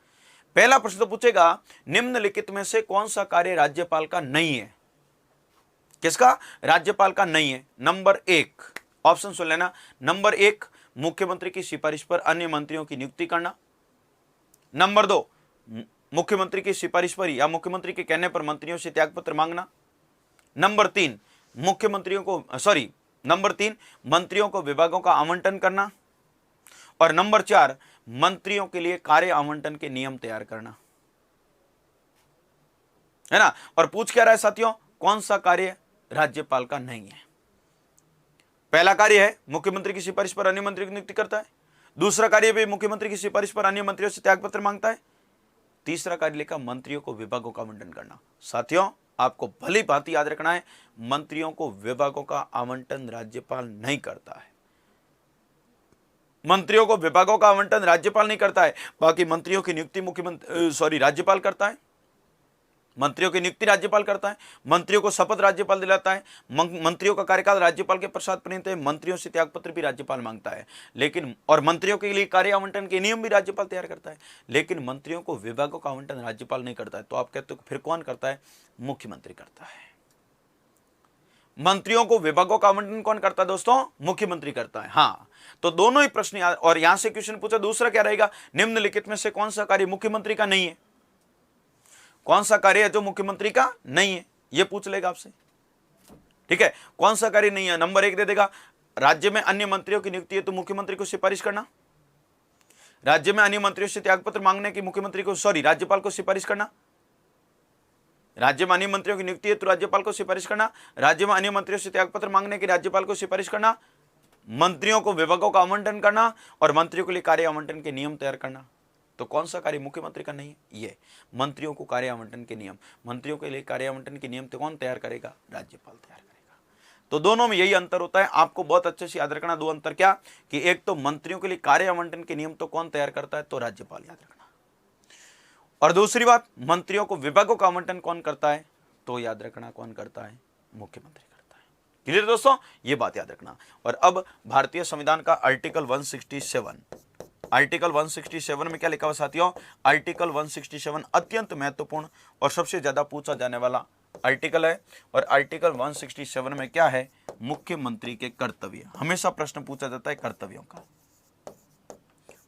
Speaker 1: पहला प्रश्न तो पूछेगा निम्नलिखित में से कौन सा कार्य राज्यपाल का नहीं है, किसका, राज्यपाल का नहीं है। नंबर 1 ऑप्शन सुन लेना, नंबर 1 मुख्यमंत्री की सिफारिश पर अन्य मंत्रियों की नियुक्ति करना। नंबर 2 मुख्यमंत्री की सिफारिश पर या मुख्यमंत्री के कहने पर मंत्रियों से त्यागपत्र मांगना। नंबर 3 मंत्रियों को विभागों का आवंटन करना। और नंबर 4 मंत्रियों के लिए कार्य आवंटन के नियम तैयार करना, है ना। और पूछ क्या रहा है साथियों, कौन सा कार्य राज्यपाल का नहीं है। पहला कार्य है मुख्यमंत्री की सिफारिश पर अन्य मंत्रियों की नियुक्ति करता है, दूसरा कार्य भी मुख्यमंत्री की सिफारिश पर अन्य मंत्रियों से त्यागपत्र मांगता है, तीसरा कार्य लिखा मंत्रियों को विभागों का आवंटन करना। साथियों आपको भली भांति याद रखना है, मंत्रियों को विभागों का आवंटन राज्यपाल नहीं करता है, मंत्रियों को विभागों का आवंटन राज्यपाल नहीं करता है, बाकी मंत्रियों की नियुक्ति राज्यपाल करता है। मंत्रियों की नियुक्ति राज्यपाल करता है, मंत्रियों को शपथ राज्यपाल दिलाता है, मंत्रियों का कार्यकाल राज्यपाल के प्रसाद प्रणीत है, मंत्रियों से त्यागपत्र भी राज्यपाल मांगता है, लेकिन और मंत्रियों के लिए कार्य आवंटन के नियम भी राज्यपाल तैयार करता है, लेकिन मंत्रियों को विभागों का आवंटन राज्यपाल नहीं करता है। तो आप कहते हो फिर कौन करता है? मुख्यमंत्री करता है। मंत्रियों को विभागों का आवंटन कौन करता है दोस्तों? मुख्यमंत्री करता है। हाँ, तो दोनों ही प्रश्न और यहां से क्वेश्चन पूछा दूसरा क्या रहेगा? निम्नलिखित में से कौन सा कार्य मुख्यमंत्री का नहीं है? कौन सा कार्य है जो मुख्यमंत्री का नहीं है? यह पूछ लेगा आपसे। ठीक है, कौन सा कार्य नहीं है? नंबर 1 दे देगा, राज्य में अन्य मंत्रियों की नियुक्ति है तो मुख्यमंत्री को सिफारिश करना, राज्य में अन्य मंत्रियों से त्यागपत्र मांगने की मुख्यमंत्री को राज्यपाल को सिफारिश करना, राज्य में अन्य मंत्रियों की नियुक्ति है तो राज्यपाल को सिफारिश करना, राज्य में अन्य मंत्रियों से त्यागपत्र मांगने की राज्यपाल को सिफारिश करना, मंत्रियों को विभागों का आवंटन करना और मंत्रियों के लिए कार्य आवंटन के नियम तैयार करना। तो कौन सा कार्य मुख्यमंत्री का नहीं है? ये मंत्रियों को कार्य आवंटन के नियम, मंत्रियों के लिए कार्य आवंटन के नियम तो कौन तैयार करेगा? राज्यपाल तैयार करेगा। तो दोनों में यही अंतर होता है। आपको बहुत अच्छे से याद रखना दो अंतर क्या, कि एक तो मंत्रियों के लिए कार्य आवंटन के नियम तो कौन तैयार करता है? तो राज्यपाल, याद रखना। और दूसरी बात, मंत्रियों को विभागों का आवंटन कौन करता है? तो याद रखना कौन करता है? मुख्यमंत्री करता है। क्लियर दोस्तों, ये बात याद रखना। और अब भारतीय संविधान का आर्टिकल 167, आर्टिकल 167 में क्या लिखा हुआ साथियों? आर्टिकल 167 अत्यंत महत्वपूर्ण और सबसे ज्यादा पूछा जाने वाला आर्टिकल है। और आर्टिकल 167 में क्या है? मुख्यमंत्री के कर्तव्य। हमेशा प्रश्न पूछा जाता है कर्तव्यों का,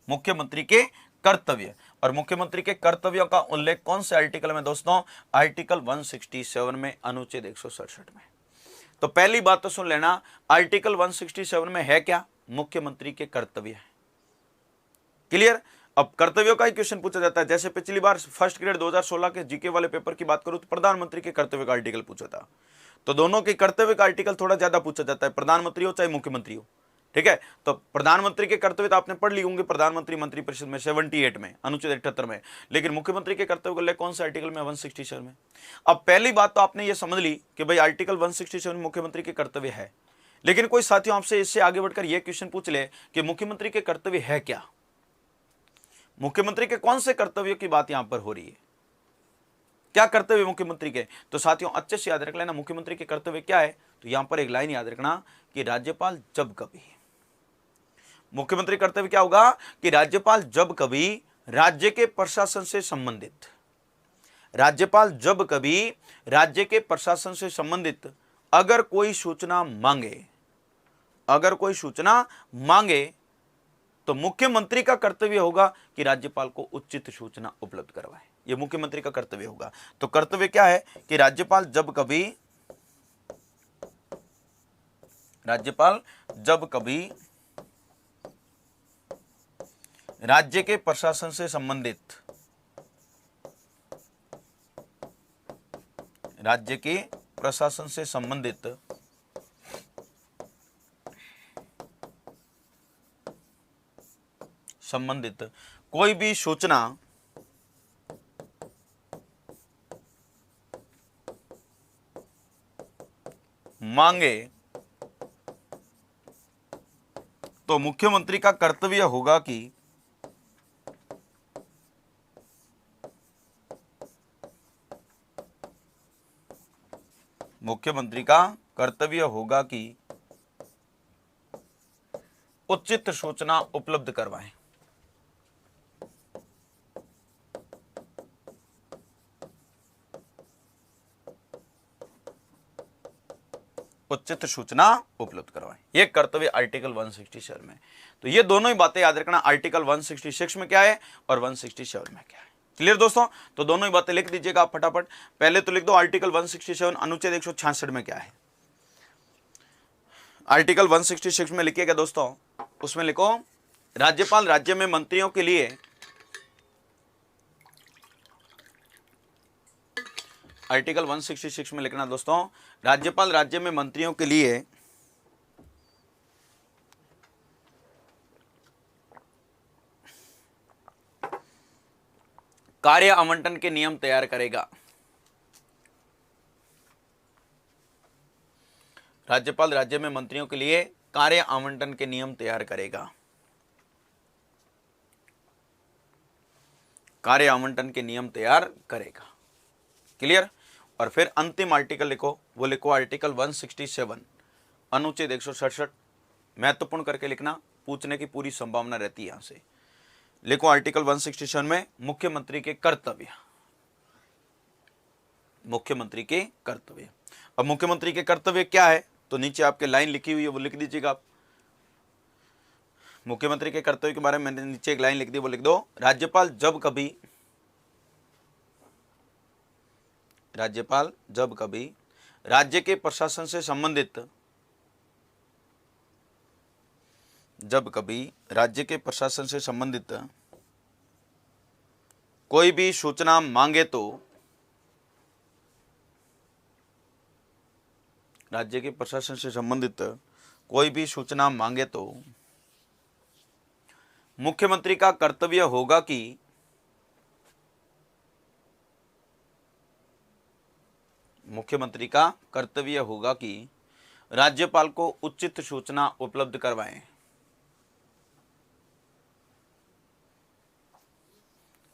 Speaker 1: मुख्यमंत्री के कर्तव्य। और मुख्यमंत्री के कर्तव्यों का उल्लेख कौन से आर्टिकल में दोस्तों? आर्टिकल 167 में, अनुच्छेद 167 में। तो पहली बात तो सुन लेना, आर्टिकल 167 में है क्या? मुख्यमंत्री के कर्तव्य है। क्लियर? अब कर्तव्यों का ही क्वेश्चन पूछा जाता है। जैसे पिछली बार फर्स्ट ग्रेड 2016 के जीके वाले पेपर की बात करूं तो प्रधानमंत्री के कर्तव्य का आर्टिकल पूछा था। तो दोनों के कर्तव्य का आर्टिकल थोड़ा ज्यादा पूछा जाता है, प्रधानमंत्री हो चाहे मुख्यमंत्री हो। ठीक है, तो प्रधानमंत्री के कर्तव्य तो आपने पढ़ ली होंगे प्रधानमंत्री मंत्रिपरिषद में 78 में, अनुच्छेद 78 में। लेकिन मुख्यमंत्री के कर्तव्य को लेकर कौन से आर्टिकल में? 167 में। अब पहली बात तो आपने ये समझ ली कि भाई आर्टिकल 167 में मुख्यमंत्री के कर्तव्य है। लेकिन कोई साथियों आपसे इससे आगे बढ़कर यह क्वेश्चन पूछ ले कि मुख्यमंत्री के कर्तव्य है क्या? मुख्यमंत्री के कौन से कर्तव्यों की बात यहां पर हो रही है? क्या कर्तव्य मुख्यमंत्री के? तो साथियों अच्छे से याद रख लेना, मुख्यमंत्री के कर्तव्य क्या है? तो यहां पर एक लाइन याद रखना कि राज्यपाल जब कभी, मुख्यमंत्री कर्तव्य क्या होगा? कि राज्यपाल जब कभी राज्य के प्रशासन से संबंधित, राज्यपाल जब कभी राज्य के प्रशासन से संबंधित अगर कोई सूचना मांगे, अगर कोई सूचना मांगे तो मुख्यमंत्री का कर्तव्य होगा कि राज्यपाल को उचित सूचना उपलब्ध करवाए। यह मुख्यमंत्री का कर्तव्य होगा। तो कर्तव्य क्या है? कि राज्यपाल जब कभी राज्य के प्रशासन से संबंधित, राज्य के प्रशासन से संबंधित कोई भी सूचना मांगे तो मुख्यमंत्री का कर्तव्य होगा कि उचित सूचना उपलब्ध करवाएं। उचित सूचना उपलब्ध करवाएं, ये कर्तव्य आर्टिकल 167 में। तो ये दोनों ही बातें याद रखना, आर्टिकल 166 में क्या है और 167 में क्या है। क्लियर दोस्तों? तो दोनों ही बातें लिख दीजिएगा आप फटाफट। पहले तो लिख दो आर्टिकल 167 अनुच्छेद 166 में क्या है। आर्टिकल 166 में लिखिएगा दोस्तों, उसमें लिखो राज्यपाल राज्य में मंत्रियों के लिए, आर्टिकल 166 में लिखना दोस्तों, राज्यपाल राज्य में मंत्रियों के लिए कार्य आवंटन के नियम तैयार करेगा। राज्यपाल राज्य में मंत्रियों के लिए कार्य आवंटन के नियम तैयार करेगा। कार्य आवंटन के नियम तैयार करेगा। क्लियर। और फिर अंतिम आर्टिकल लिखो, वो लिखो आर्टिकल 167 अनुच्छेद 167, महत्वपूर्ण करके लिखना, पूछने की पूरी संभावना रहती है यहां से। लिखो आर्टिकल 167 में मुख्यमंत्री के कर्तव्य, मुख्यमंत्री के कर्तव्य। अब मुख्यमंत्री के कर्तव्य क्या है, तो नीचे आपके लाइन लिखी हुई है, वो लिख दीजिएगा आप। मुख्यमंत्री के कर्तव्य के बारे में मैंने नीचे एक लाइन लिख दी, वो लिख दो। राज्यपाल जब कभी राज्य के प्रशासन से संबंधित, जब कभी राज्य के प्रशासन से संबंधित कोई भी सूचना मांगे तो, राज्य के प्रशासन से संबंधित कोई भी सूचना मांगे तो मुख्यमंत्री का कर्तव्य होगा कि राज्यपाल को उचित सूचना उपलब्ध करवाएं।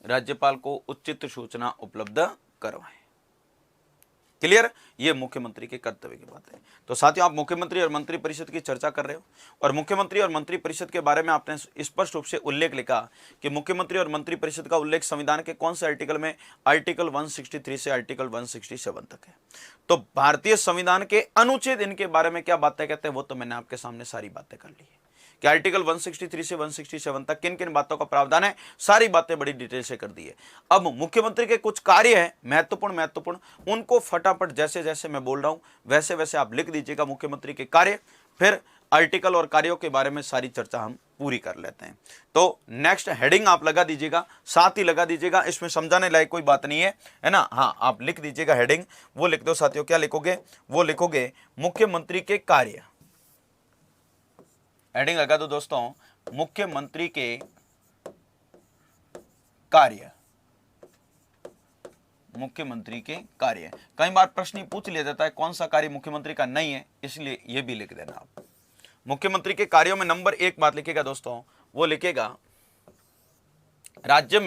Speaker 1: राज्यपाल को उचित सूचना उपलब्ध करवाएं। क्लियर। ये मुख्यमंत्री के कर्तव्य की बात है। तो साथियों, आप मुख्यमंत्री और मंत्री परिषद की चर्चा कर रहे हो, और मुख्यमंत्री और मंत्री परिषद के बारे में आपने स्पष्ट रूप से उल्लेख लिखा कि मुख्यमंत्री और मंत्री परिषद का उल्लेख संविधान के कौन से आर्टिकल में, आर्टिकल 163 से आर्टिकल 167 तक है। तो भारतीय संविधान के अनुच्छेद इनके बारे में क्या बातें कहते हैं, वो तो मैंने आपके सामने सारी बातें कर ली है कि आर्टिकल 163 से 167 तक किन किन बातों का प्रावधान है, सारी बातें बड़ी डिटेल से कर दी है। अब मुख्यमंत्री के कुछ कार्य हैं महत्वपूर्ण, उनको फटाफट जैसे जैसे मैं बोल रहा हूं वैसे वैसे आप लिख दीजिएगा मुख्यमंत्री के कार्य, फिर आर्टिकल और कार्यों के बारे में सारी चर्चा हम पूरी कर लेते हैं। तो नेक्स्ट हेडिंग आप लगा दीजिएगा, साथ ही लगा दीजिएगा, इसमें समझाने लायक कोई बात नहीं है ना। हाँ, आप लिख दीजिएगा हेडिंग, वो लिख दो साथियों। क्या लिखोगे, वो लिखोगे मुख्यमंत्री के कार्य। हेडिंग लगा दो दोस्तों, मुख्यमंत्री के कार्य, मुख्यमंत्री के कार्य। कई बार प्रश्न पूछ लिया जाता है कौन सा कार्य मुख्यमंत्री का नहीं है, इसलिए यह भी लिख देना आप। मुख्यमंत्री के कार्यों में नंबर 1 बात लिखेगा दोस्तों, वो लिखेगा राज्य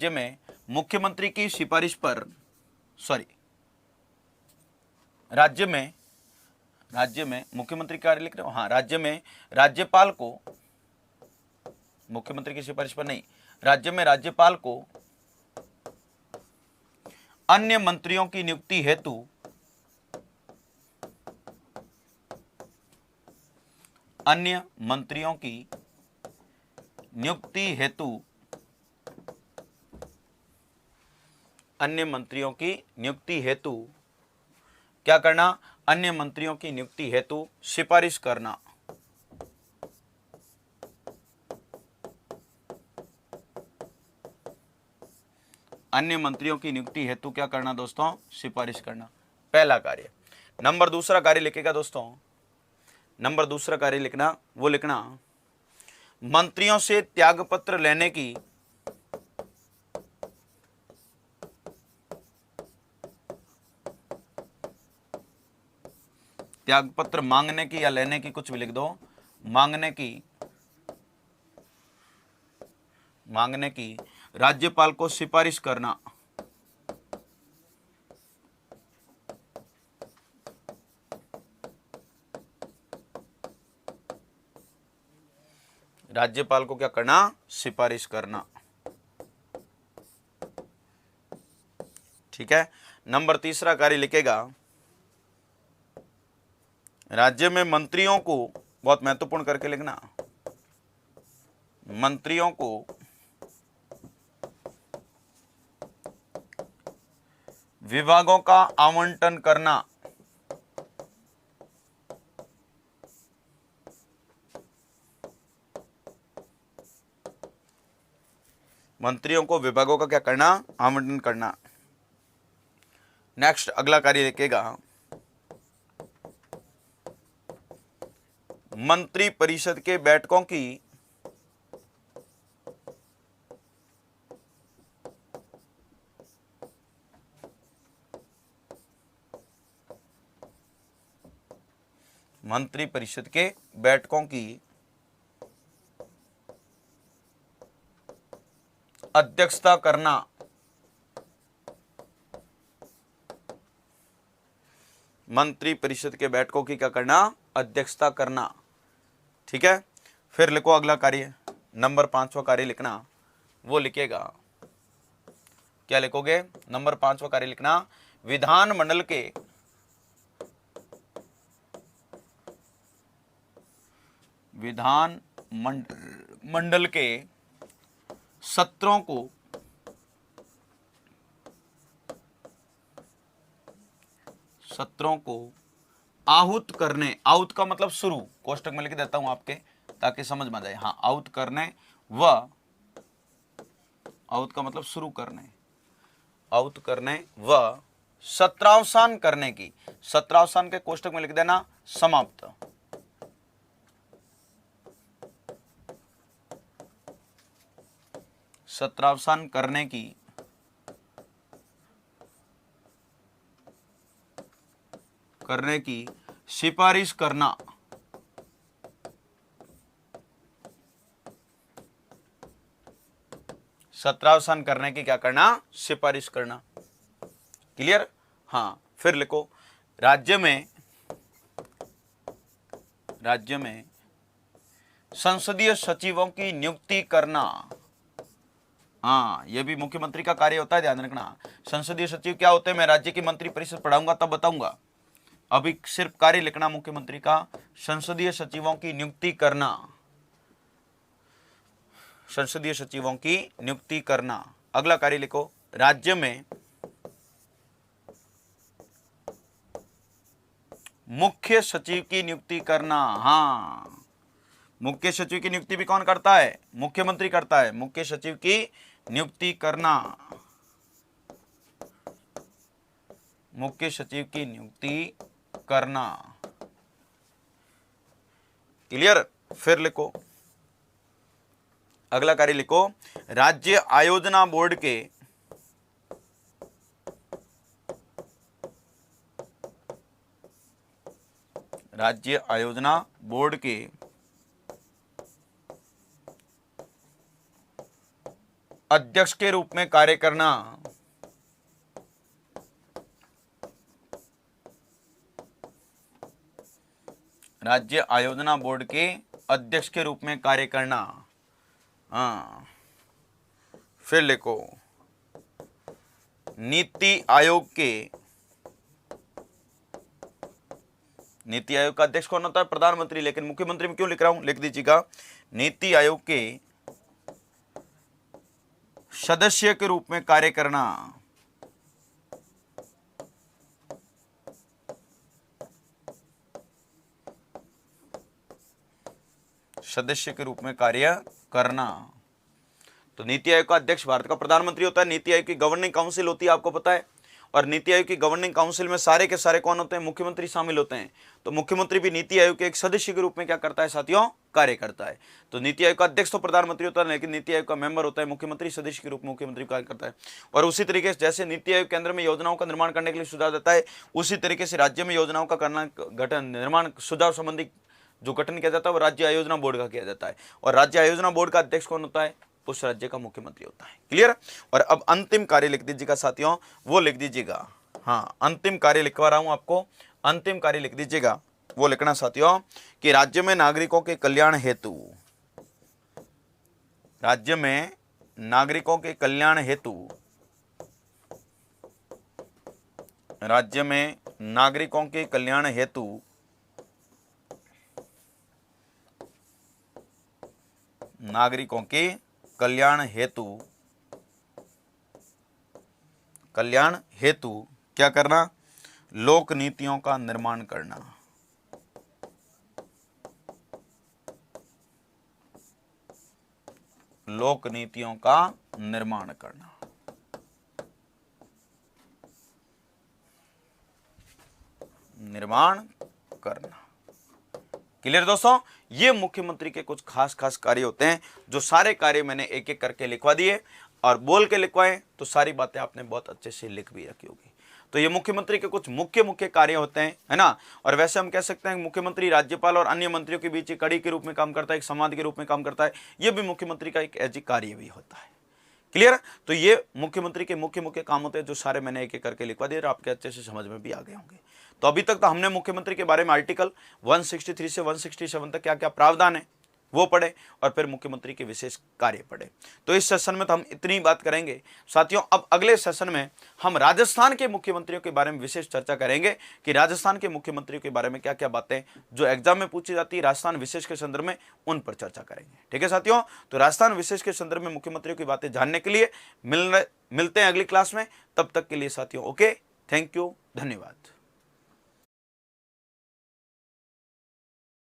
Speaker 1: में मुख्यमंत्री की सिफारिश पर, राज्य में मुख्यमंत्री कार्य लिख रहे हो, हाँ, राज्य में राज्यपाल को, मुख्यमंत्री की सिफारिश पर नहीं, राज्य में राज्यपाल को अन्य मंत्रियों की नियुक्ति हेतु क्या करना, अन्य मंत्रियों की नियुक्ति हेतु सिफारिश करना। अन्य मंत्रियों की नियुक्ति हेतु क्या करना दोस्तों, सिफारिश करना, पहला कार्य। नंबर दूसरा कार्य लिखेगा दोस्तों, नंबर दूसरा कार्य लिखना, वो लिखना मंत्रियों से त्यागपत्र लेने की, त्यागपत्र मांगने की या लेने की, कुछ भी लिख दो, मांगने की राज्यपाल को सिफारिश करना। राज्यपाल को क्या करना, सिफारिश करना। ठीक है। नंबर तीसरा कार्य लिखेगा राज्य में मंत्रियों को, बहुत महत्वपूर्ण करके लिखना, मंत्रियों को विभागों का आवंटन करना। मंत्रियों को विभागों का क्या करना, आवंटन करना। नेक्स्ट अगला कार्य लिखेगा मंत्री परिषद के बैठकों की मंत्री परिषद के बैठकों की अध्यक्षता करना, मंत्री परिषद के बैठकों की क्या करना, अध्यक्षता करना। ठीक है, फिर लिखो अगला कार्य, नंबर 5वां कार्य लिखना, वो लिखेगा, क्या लिखोगे, नंबर 5वां कार्य लिखना, विधानमंडल के सत्रों को आहूत करने, आहूत का मतलब शुरू, कोष्टक में लिख देता हूं आपके ताकि समझ में आ जाए। हाँ, आहूत करने व, आहूत का मतलब शुरू करने, आहूत करने व सत्रावसान करने की, सत्रावसान के कोष्टक में लिख देना समाप्त, सत्रावसान करने की सिफारिश करना, सत्रावसान करने की क्या करना, सिफारिश करना। क्लियर। हाँ, फिर लिखो, राज्य में संसदीय सचिवों की नियुक्ति करना। हाँ, यह भी मुख्यमंत्री का कार्य होता है, ध्यान रखना। संसदीय सचिव क्या होते हैं, मैं राज्य की मंत्री परिषद पढ़ाऊंगा तब बताऊंगा, अभी सिर्फ कार्य लिखना मुख्यमंत्री का, संसदीय सचिवों की नियुक्ति करना, संसदीय सचिवों की नियुक्ति करना। अगला कार्य लिखो, राज्य में मुख्य सचिव की नियुक्ति करना। हाँ, मुख्य सचिव की नियुक्ति भी कौन करता है, मुख्यमंत्री करता है, मुख्य सचिव की नियुक्ति करना, मुख्य सचिव की नियुक्ति करना। क्लियर। फिर लिखो, अगला कार्य लिखो, राज्य आयोजना बोर्ड के अध्यक्ष के रूप में कार्य करना। राज्य आयोजना बोर्ड के अध्यक्ष के रूप में कार्य करना। हाँ, फिर लिखो, नीति आयोग का अध्यक्ष कौन होता है, प्रधानमंत्री, लेकिन मुख्यमंत्री में क्यों लिख रहा हूं, लिख दीजिएगा, नीति आयोग के सदस्य के रूप में कार्य करना। सदस्य के रूप में कार्य करना। तो नीति आयोग का अध्यक्ष भारत का प्रधानमंत्री होता है। नीति आयोग की गवर्निंग काउंसिल होती है, आपको पता है, और नीति आयोग की गवर्निंग काउंसिल में सारे के सारे कौन होते हैं, मुख्यमंत्री शामिल होते हैं। तो मुख्यमंत्री भी नीति आयोग के एक सदस्य के रूप में क्या करता है साथियों, कार्य करता है। तो नीति आयोग का अध्यक्ष तो प्रधानमंत्री होता है, लेकिन नीति आयोग का मेंबर होता है मुख्यमंत्री, सदस्य के रूप में मुख्यमंत्री कार्य करता है। और उसी तरीके से जैसे नीति आयोग केंद्र में योजनाओं का निर्माण करने के लिए सुझाव देता है, उसी तरीके से राज्य में योजनाओं का करना, गठन, निर्माण, सुझाव संबंधी जो गठन किया जाता है वो राज्य आयोजना बोर्ड का किया जाता है। और राज्य आयोजना बोर्ड का अध्यक्ष कौन होता है, उस राज्य का मुख्यमंत्री होता है। क्लियर। और अब अंतिम कार्य लिख दीजिएगा साथियों, वो लिख दीजिएगा, हाँ, अंतिम कार्य लिखवा रहा हूं आपको, अंतिम कार्य लिख दीजिएगा, वो लिखना साथियों कि राज्य में नागरिकों के कल्याण हेतु, राज्य में नागरिकों के कल्याण हेतु, राज्य में नागरिकों के कल्याण हेतु नागरिकों के कल्याण हेतु क्या करना, लोक नीतियों का निर्माण करना। लोक नीतियों का निर्माण करना। निर्माण करना। क्लियर दोस्तों, ये मुख्यमंत्री के कुछ खास खास कार्य होते हैं, जो सारे कार्य मैंने एक एक करके लिखवा दिए और बोल के लिखवाए, तो सारी बातें आपने बहुत अच्छे से लिख भी रखी होगी। तो ये मुख्यमंत्री के कुछ मुख्य मुख्य कार्य होते हैं, है ना। और वैसे हम कह सकते हैं मुख्यमंत्री राज्यपाल और अन्य मंत्रियों के बीच एक कड़ी के रूप में काम करता है, एक संवाद के रूप में काम करता है। ये भी मुख्यमंत्री का एक ऐसी कार्य भी होता है। क्लियर है? तो ये मुख्यमंत्री के मुख्य मुख्य काम होते हैं जो सारे मैंने एक एक करके लिखवा दिए और आपके अच्छे से समझ में भी आ गए होंगे। तो अभी तक तो हमने मुख्यमंत्री के बारे में आर्टिकल 163 से 167 तक क्या क्या प्रावधान है वो पढ़े और फिर मुख्यमंत्री के विशेष कार्य पढ़े। तो इस सेशन में तो हम इतनी बात करेंगे साथियों। अब अगले सेशन में हम राजस्थान के मुख्यमंत्रियों के बारे में विशेष चर्चा करेंगे कि राजस्थान के मुख्यमंत्रियों के बारे में क्या क्या बातें जो एग्जाम में पूछी जाती है राजस्थान विशेष के संदर्भ में, उन पर चर्चा करेंगे। ठीक है साथियों, तो राजस्थान विशेष के संदर्भ में मुख्यमंत्रियों की बातें जानने के लिए मिलते हैं अगली क्लास में। तब तक के लिए साथियों ओके, थैंक यू, धन्यवाद।